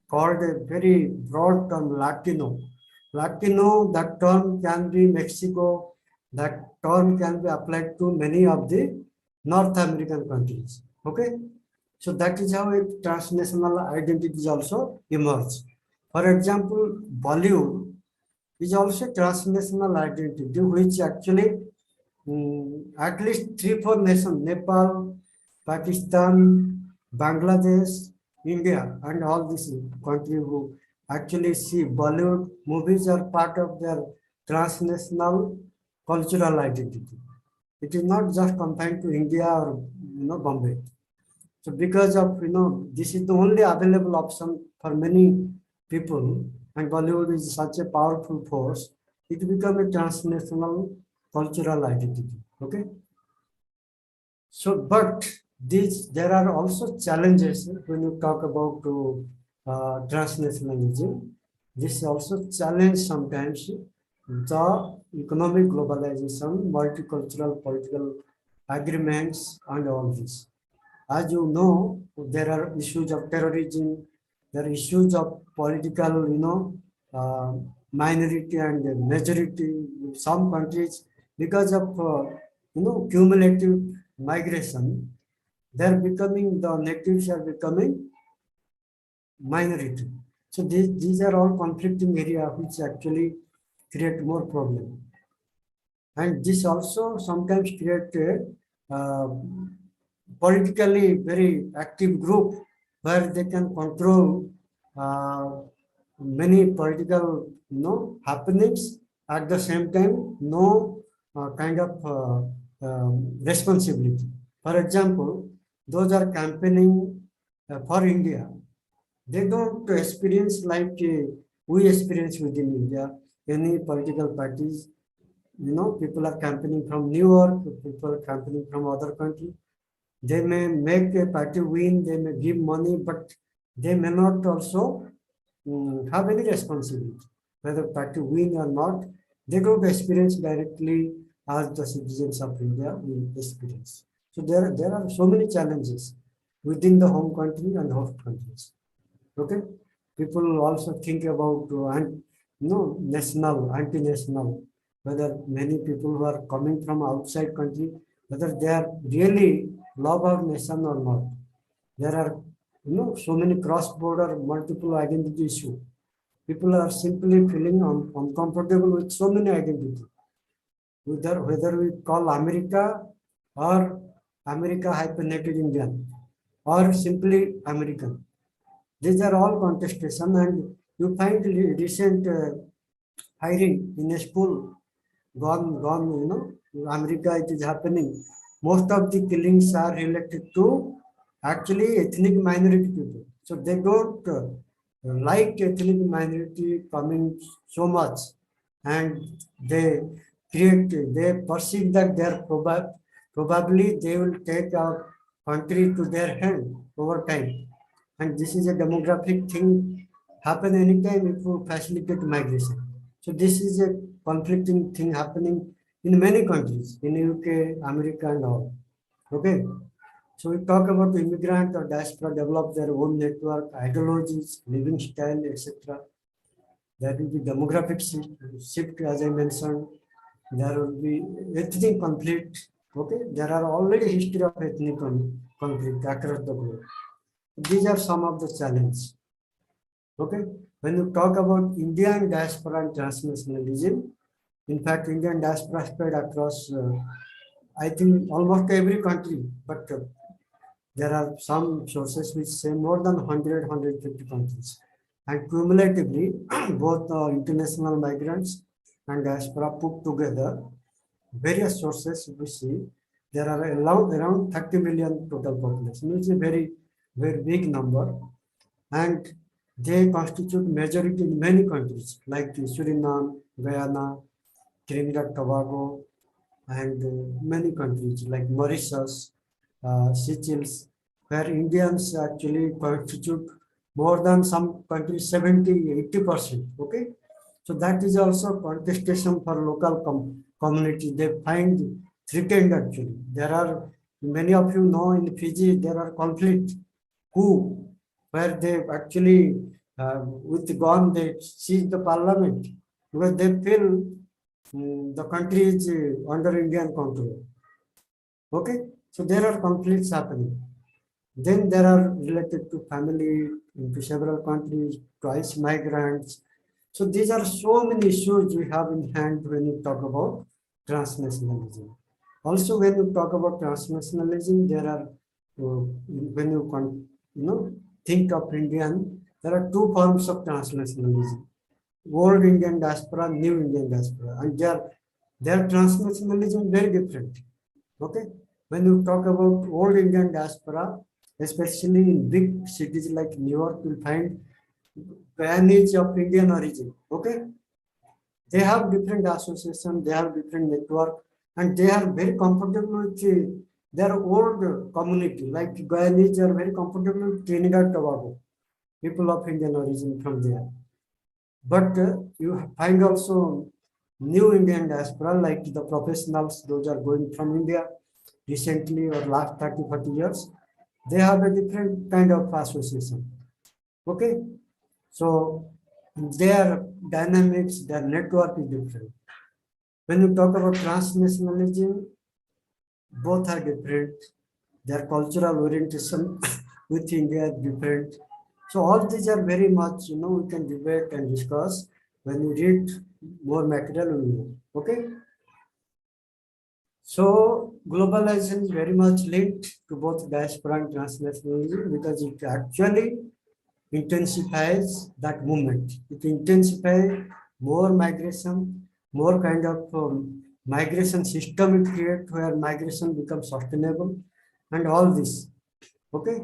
called a very broad term Latino. Latino, that term can be Mexico, that term can be applied to many of the North American countries. Okay, so that is how a transnational identities also emerge. For example, Bollywood is also a transnational identity, which actually at least 3-4 nations, Nepal, Pakistan, Bangladesh, India, and all these countries who actually see Bollywood movies are part of their transnational cultural identity. It is not just confined to India or Bombay. So because of this is the only available option for many people, and Bollywood is such a powerful force. it becomes a transnational cultural identity. Okay. So, but there are also challenges when you talk about transnationalism. This also challenge sometimes the economic globalization, multicultural political agreements, and all this. As you know, there are issues of terrorism, there are issues of political, uh, minority and majority in some countries because of, cumulative migration. They're becoming, the natives are becoming minority. So these are all conflicting areas which actually create more problem. And this also sometimes create a politically very active group where they can control many political happenings at the same time no kind of responsibility. For example, those are campaigning for India. They don't experience like we experience within India. Any political parties, people are campaigning from New York, people are campaigning from other countries. They may make a party win, they may give money, but they may not also have any responsibility. Whether party win or not, they don't experience directly as the citizens of India will experience. So there are so many challenges within the home country and host countries. Okay, people also think about national, anti-national, whether many people who are coming from outside country, whether they are really love our nation or not. There are so many cross-border multiple identity issues. People are simply feeling uncomfortable with so many identities. Whether we call America or America hyphenated Indian or simply American. These are all contestation, and you find recent hiring in a school gone, America it is happening. Most of the killings are related to actually ethnic minority people. So they don't like ethnic minority coming so much, and they they perceive that they are probably they will take our country to their hand over time. And this is a demographic thing happen anytime if you facilitate migration. So this is a conflicting thing happening in many countries, in UK, America and all. Okay. So we talk about immigrant or diaspora develop their own network, ideologies, living style, etc. There will be demographic shift, as I mentioned. There will be ethnic conflict. Okay. There are already history of ethnic conflict across the globe. These are some of the challenges. Okay, when you talk about Indian diaspora and transnationalism, in fact, Indian diaspora spread across, I think, almost every country, but there are some sources which say more than 100, 150 countries. And cumulatively, both international migrants and diaspora put together, various sources we see, there are around 30 million total population, which is a very, very big number. And they constitute majority in many countries like Suriname, Guyana, Trinidad, Tobago, and many countries like Mauritius, Seychelles, where Indians actually constitute more than some countries 70-80%. Okay, so that is also contestation for local community. They find threatened actually. There are many of you know in Fiji there are conflicts where they actually with the gun they seize the parliament because they feel the country is under Indian control. Okay, so there are conflicts happening. Then there are related to family into several countries, twice migrants. So these are so many issues we have in hand when you talk about transnationalism. Also, when you talk about transnationalism, there are when you think of Indian, there are two forms of transnationalism: old Indian diaspora, new Indian diaspora, and their transnationalism very different. Okay, when you talk about old Indian diaspora, especially in big cities like New York, you'll find coinage of Indian origin. Okay, They have different associations, they have different network, and they are very comfortable with their old community. Like Guyanese are very comfortable with Trinidad and Tobago, people of Indian origin from there. But you find also new Indian diaspora, like the professionals, those are going from India recently or last 30, 40 years. They have a different kind of association. Okay, so their dynamics, their network is different. When you talk about transnationalism, both are different. Their cultural orientation with India is different. So all these are very much, we can debate and discuss. When you read more material, we know. Okay. So globalization is very much linked to both diaspora and transnationalism because it actually intensifies that movement. It intensifies more migration, more kind of migration system it creates where migration becomes sustainable and all this. Okay.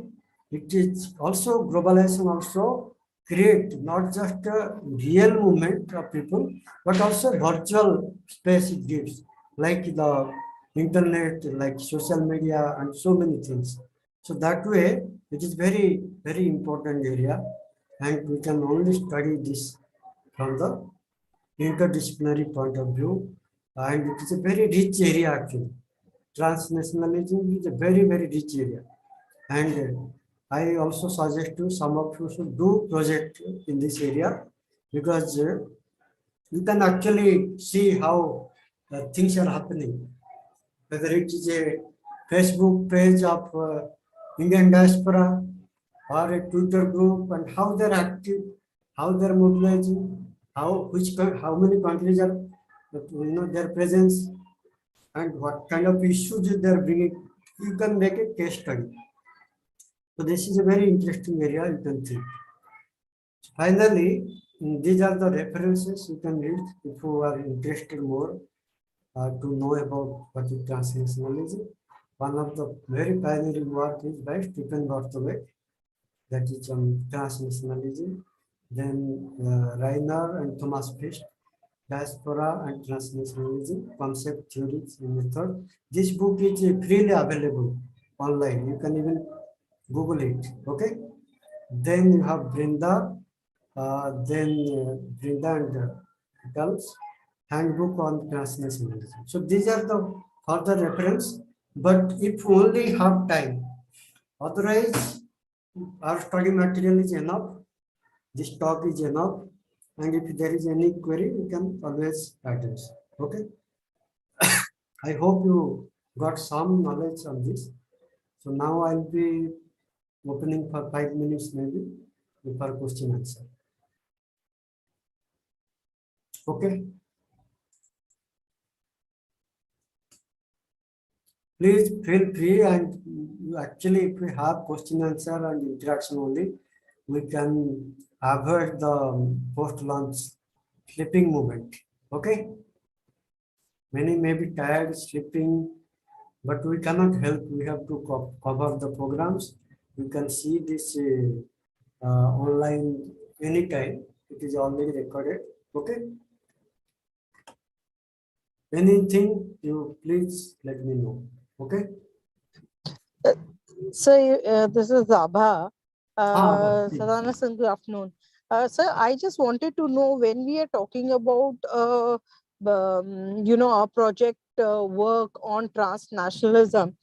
It is also globalization also create not just a real movement of people, but also virtual space it gives, like the internet, like social media, and so many things. So that way, it is very, very important area, and we can only study this from the interdisciplinary point of view, and it is a very rich area actually. Transnationalism is a very, very rich area, and I also suggest to some of you should do project in this area because you can actually see how things are happening. Whether it is a Facebook page of Indian diaspora or a Twitter group, and how they're active, how they're mobilizing, how many countries are their presence, and what kind of issues they're bringing. You can make a case study. So this is a very interesting area you can see. Finally, these are the references you can read if you are interested more to know about what is transnationalism. One of the very pioneering work is by Stephen Barthollet, that is on transnationalism. Then Reiner and Thomas Fish, Diaspora and Transnationalism, Concept, Theories, and Method. This book is freely available online. You can even Google it. Okay. Then you have Brinda, Brinda and Adults Handbook on Transnationalism. So these are the further reference. But if you only have time, otherwise our study material is enough. This talk is enough. And if there is any query, you can always address. Okay. I hope you got some knowledge on this. So now I'll be opening for 5 minutes maybe for question answer. Okay. Please feel free, and actually if we have question answer and interaction only, we can avoid the post-launch sleeping movement. Okay. Many may be tired, sleeping, but we cannot help. We have to cover the programs. You can see this online anytime. It is already recorded. Okay. Anything you please let me know. Okay. So this is Abha. Please. Sadhana sir, good afternoon. Sir, I just wanted to know when we are talking about our project work on transnationalism,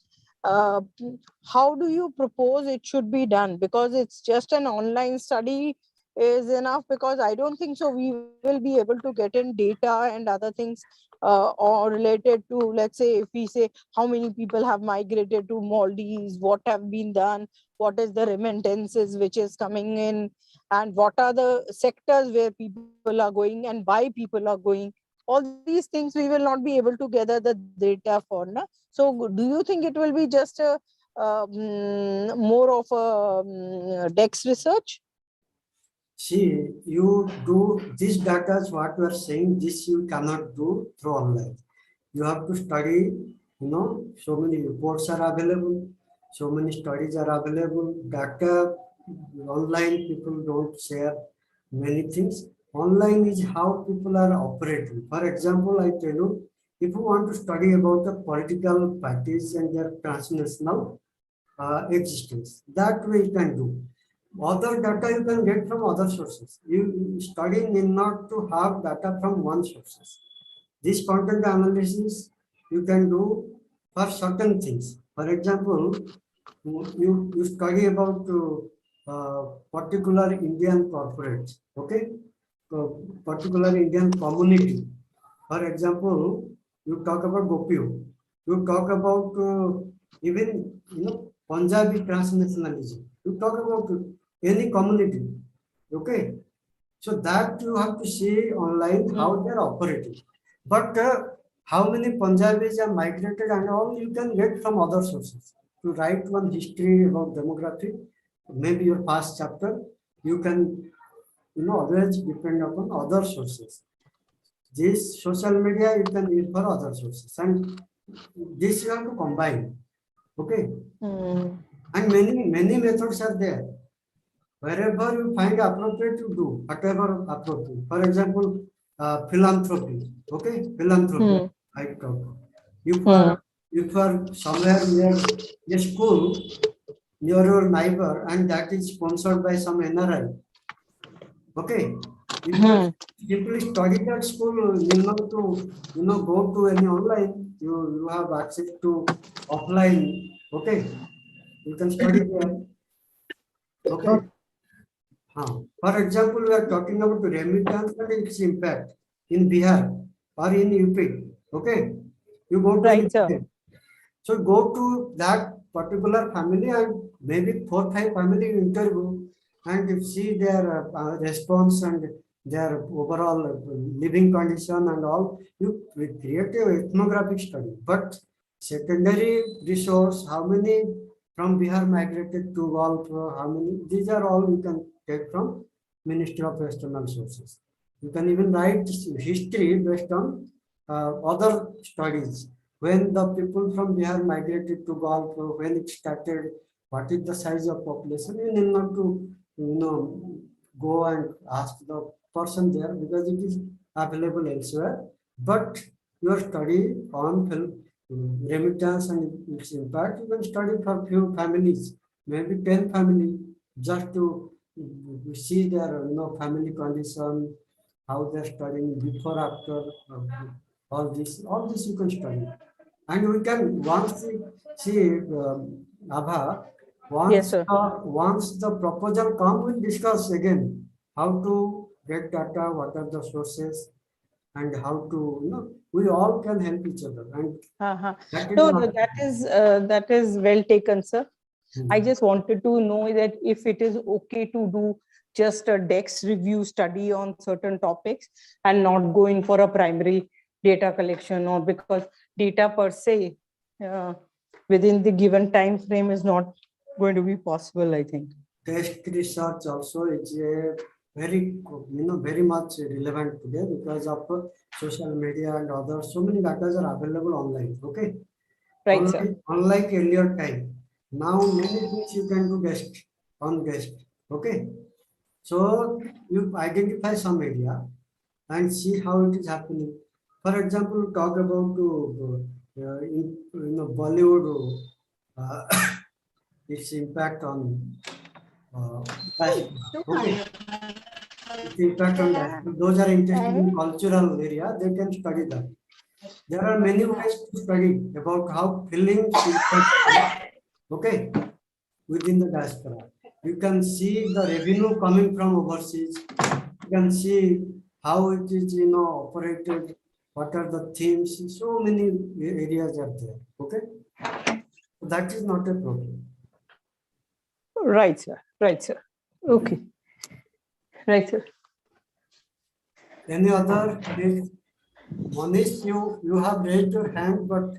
how do you propose it should be done? Because it's just an online study is enough, because I don't think so we will be able to get in data and other things or related to, let's say, if we say how many people have migrated to Maldives, what have been done, what is the remittances which is coming in, and what are the sectors where people are going and why people are going. All these things we will not be able to gather the data for. Na? So do you think it will be just a more of a DEX research? See, you do this data is what you are saying, this you cannot do through online. You have to study, so many reports are available, so many studies are available, data online, people don't share many things. online is how people are operating. For example, I tell you, if you want to study about the political parties and their transnational existence, that way you can do. Other data you can get from other sources. You study need not to have data from one sources. This content analysis you can do for certain things. For example, you study about particular Indian corporates, okay? Particular Indian community. For example, you talk about Gopio. You talk about even Punjabi transnationalism. You talk about any community, okay? So that you have to see online how they are operating. But how many Punjabis are migrated and all you can get from other sources. To write one history about demography, maybe your past chapter, you can always depend upon other sources. This social media you can use for other sources, and this you have to combine. Okay, and many methods are there. Wherever you find appropriate, you do whatever appropriate. For example, philanthropy. Okay, philanthropy. I talk. If you are somewhere near a school near your neighbor and that is sponsored by some NRI. Okay, if you simply study that school, you know to go to any online. You have access to offline. Okay, you can study there. Okay. For example, we are talking about remittance and its impact in Bihar or in UP. Okay, you go to Right, sir. So go to that particular family and maybe 4-5 family you interview and you see their response and their overall living condition and all. You create a ethnographic study. But secondary resource, how many from Bihar migrated to Gulf, how many, these are all you can take from Ministry of External Sources. You can even write history based on other studies. When the people from Bihar migrated to Gulf, when it started, what is the size of population? You need not to, go and ask the person there because it is available elsewhere. But your study on remittance and its impact, you can study for few families, maybe 10 family, just to see their family condition, how they're studying before, after, all this you can study. And we can once we see Abha, Yes, sir. once the proposal come, we'll discuss again how to get data, what are the sources, and how to we all can help each other. And that is well taken, sir. I just wanted to know that if it is okay to do just a DEX review study on certain topics and not going for a primary data collection, or because data per se within the given time frame is not going to be possible, I think. Text research also is a very very much relevant today because of social media and other so many data are available online. Okay, right, sir. Unlike earlier time, now many things you can do on guest. Okay, so you identify some area and see how it is happening. For example, talk about Bollywood, its impact on okay. Its impact on that. Those are interested in cultural area, they can study that. There are many ways to study about how feelings impact, okay, within the diaspora. You can see the revenue coming from overseas. You can see how it is operated, what are the themes, so many areas are there. Okay, so that is not a problem. Right, sir. Right, sir. Okay. Right, sir. Any other? Manish, you have raised your hand, but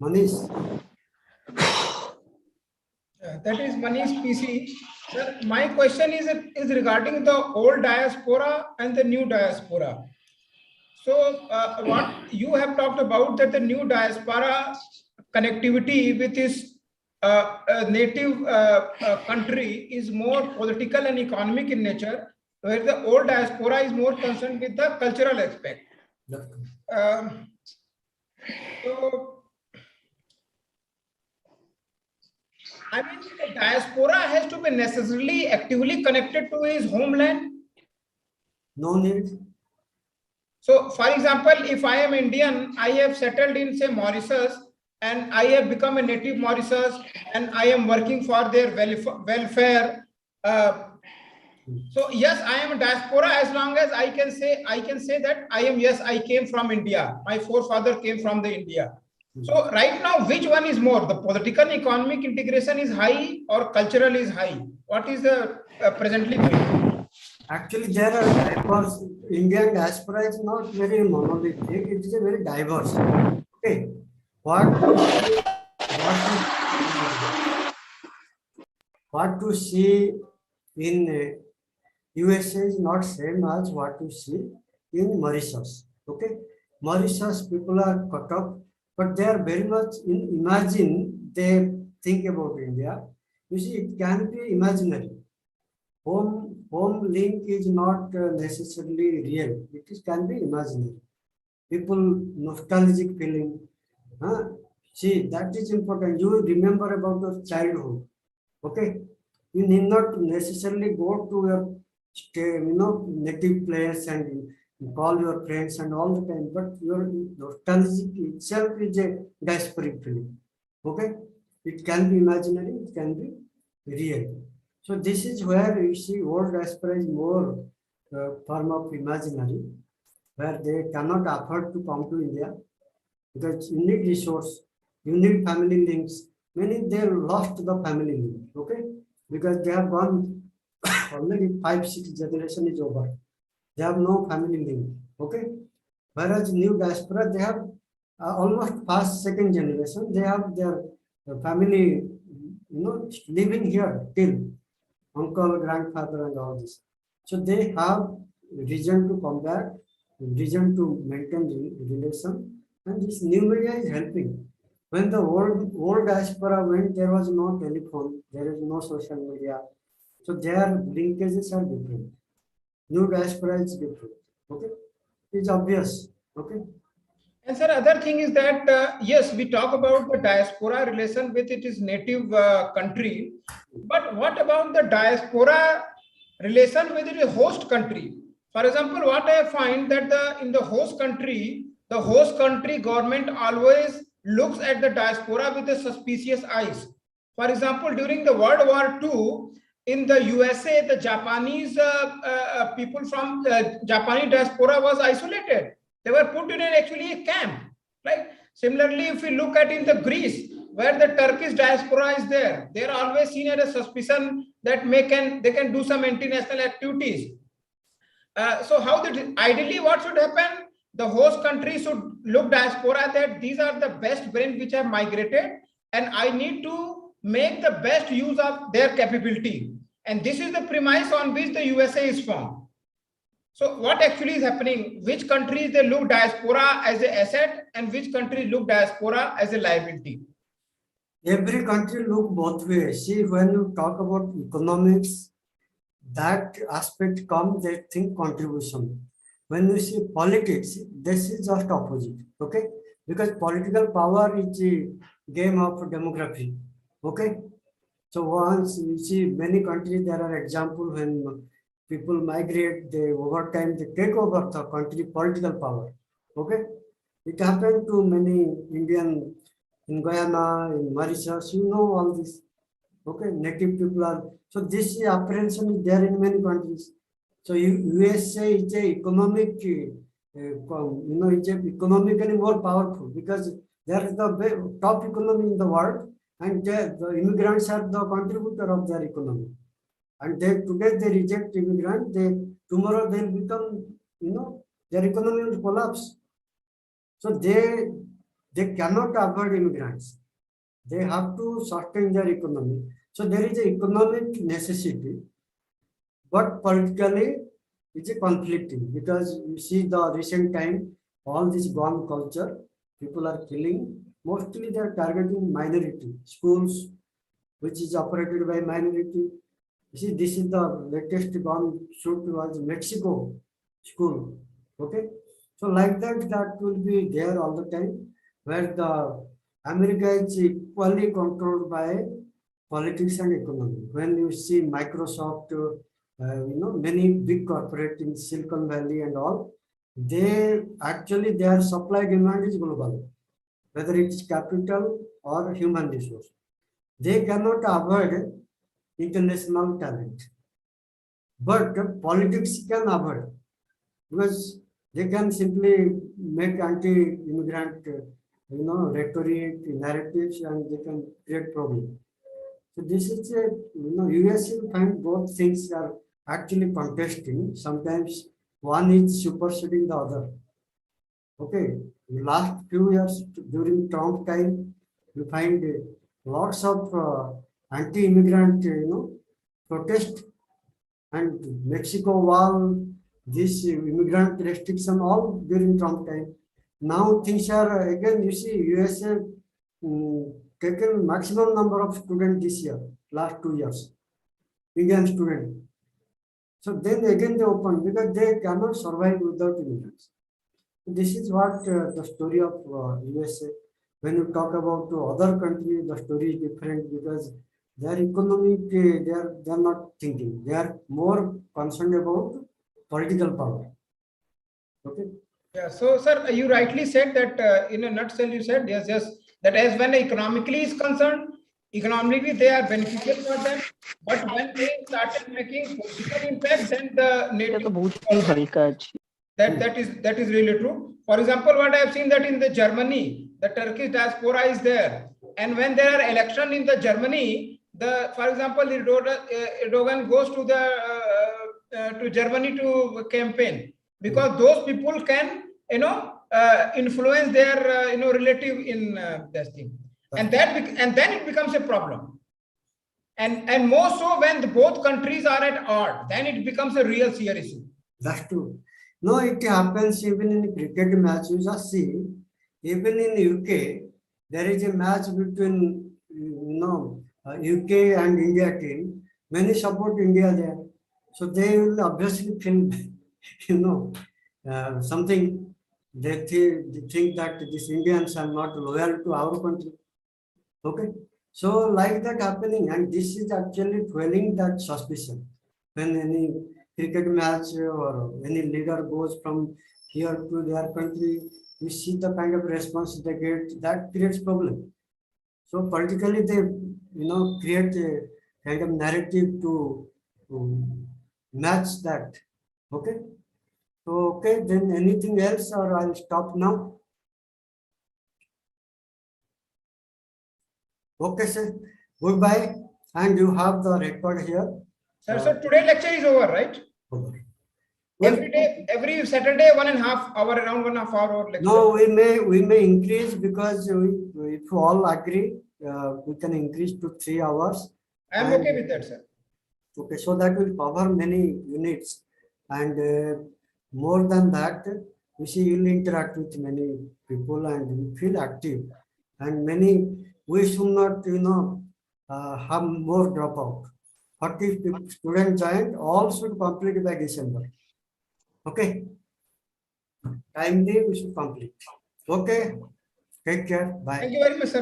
Manish. That is Manish PC. Sir, my question is regarding the old diaspora and the new diaspora. So what you have talked about, that the new diaspora connectivity with its a native country is more political and economic in nature, where the old diaspora is more concerned with the cultural aspect. So, I mean, the diaspora has to be necessarily actively connected to his homeland. No need. So, for example, if I am Indian, I have settled in, say, Mauritius, and I have become a native Mauritius, and I am working for their welfare. So yes, I am a diaspora as long as I can say that I am, yes, I came from India. My forefather came from the India. So right now, which one is more? The political and economic integration is high or cultural is high? What is the presently going? Actually, there are diverse. Indian diaspora is not very monolithic. It is a very diverse. Okay, what to see in USA is not same as what you see in Mauritius. Okay, Mauritius people are cut off, but they are very much imagine they think about India. You see, it can be imaginary. Home link is not necessarily real. Can be imaginary. People nostalgic feeling. See, that is important. You remember about your childhood. Okay, you need not necessarily go to your native place and call your friends and all the time, but your nostalgic itself is a diasporic feeling. Okay, it can be imaginary, it can be real. So this is where you see old diaspora is more form of imaginary, where they cannot afford to come to India because you need resource, you need family links. Many they lost the family link, okay, because they have gone already 5-6 generation is over. They have no family link, okay. Whereas new diaspora, they have almost first, second generation. They have their family, living here till uncle, grandfather, and all this. So they have reason to come back, reason to maintain relation, and this new media is helping. When the old diaspora went, there was no telephone, there is no social media, so their linkages are different. New diaspora is different. Okay, it's obvious. Okay. And sir, other thing is that yes, we talk about the diaspora relation with its native country, but what about the diaspora relation with its host country? For example, what I find that in the host country government always looks at the diaspora with a suspicious eyes. For example, during the World War II, in the USA, the Japanese people from the Japanese diaspora was isolated. They were put in actually a camp, right? Similarly, if we look at in the Greece, where the Turkish diaspora is there, they are always seen as a suspicion that they can do some anti-national activities. So ideally what should happen? The host country should look diaspora that these are the best brains which have migrated, and I need to make the best use of their capability. And this is the premise on which the USA is formed. So what actually is happening? Which countries they look diaspora as an asset, and which countries look diaspora as a liability? Every country look both ways. See, when you talk about economics, that aspect comes, they think contribution. When you see politics, this is just opposite. Okay, because political power is a game of demography. Okay, so once you see many countries, there are examples when people migrate, they over time they take over the country political power. Okay, it happened to many Indian in Guyana, in Mauritius, all this. Okay, native people are, so this apprehension is there in many countries. So USA is a economic, it's economically more powerful because they are the top economy in the world, and the immigrants are the contributor of their economy. And today they reject immigrants, tomorrow they will become, their economy will collapse. So they cannot avoid immigrants. They have to sustain their economy. So there is an economic necessity, but politically it's a conflicting, because you see the recent time, all this bomb culture, people are killing. Mostly they are targeting minority schools, which is operated by minority. You see, this is the latest one shoot was Mexico school. Okay, so like that, that will be there all the time, where the America is equally controlled by politics and economy. When you see Microsoft, many big corporate in Silicon Valley and all, they actually their supply demand is global, whether it's capital or human resource. They cannot avoid international talent, but politics can avoid, because they can simply make anti-immigrant, rhetoric, narratives, and they can create problem. So this is a, US will find both things are actually contesting. Sometimes one is superseding the other. Okay, last few years during Trump time, you find lots of anti-immigrant, protest, and Mexico wall, this immigrant restriction, all during Trump time. Now things are again, you see, USA taken maximum number of students this year, last 2 years, Indian students. So then again they open, because they cannot survive without immigrants. This is what the story of USA. When you talk about other countries, the story is different, because their economic, they are not thinking. They are more concerned about political power. Okay. Yeah. So, sir, you rightly said that in a nutshell, you said yes, that as when economically is concerned, economically they are beneficial for them, but when they started making political impact, then the native that is really true. For example, what I have seen that in the Germany, the Turkish diaspora is there, and when there are election in the Germany, for example, Erdogan goes to to Germany to campaign, because those people can influence their relative in this thing, and then it becomes a problem, and more so when both countries are at odds, then it becomes a real serious issue. That's true. No, it happens even in cricket match. You just see, even in UK, there is a match between UK and India team. Many support India there, so they will obviously feel, something. They think that these Indians are not loyal to our country. Okay, so like that happening, and this is actually fueling that suspicion. When any cricket match or any leader goes from here to their country, we see the kind of response they get. That creates problem. So politically, they create a kind of narrative to match that. Okay. So okay, then anything else, or I'll stop now. Okay, sir. Goodbye, and you have the record here. Sir, so today lecture is over, right? Over. Every day, every Saturday, 1.5 hour, around 1.5 hour lecture. No, we may increase, because if you all agree, we can increase to 3 hours. I am okay with that, sir. Okay, so that will cover many units, and more than that, you see, you'll interact with many people and you feel active, and we should not, have more dropout. 40 students joined, all should complete by December. Okay. Timely we should complete. Okay. Take care. Bye. Thank you very much, sir.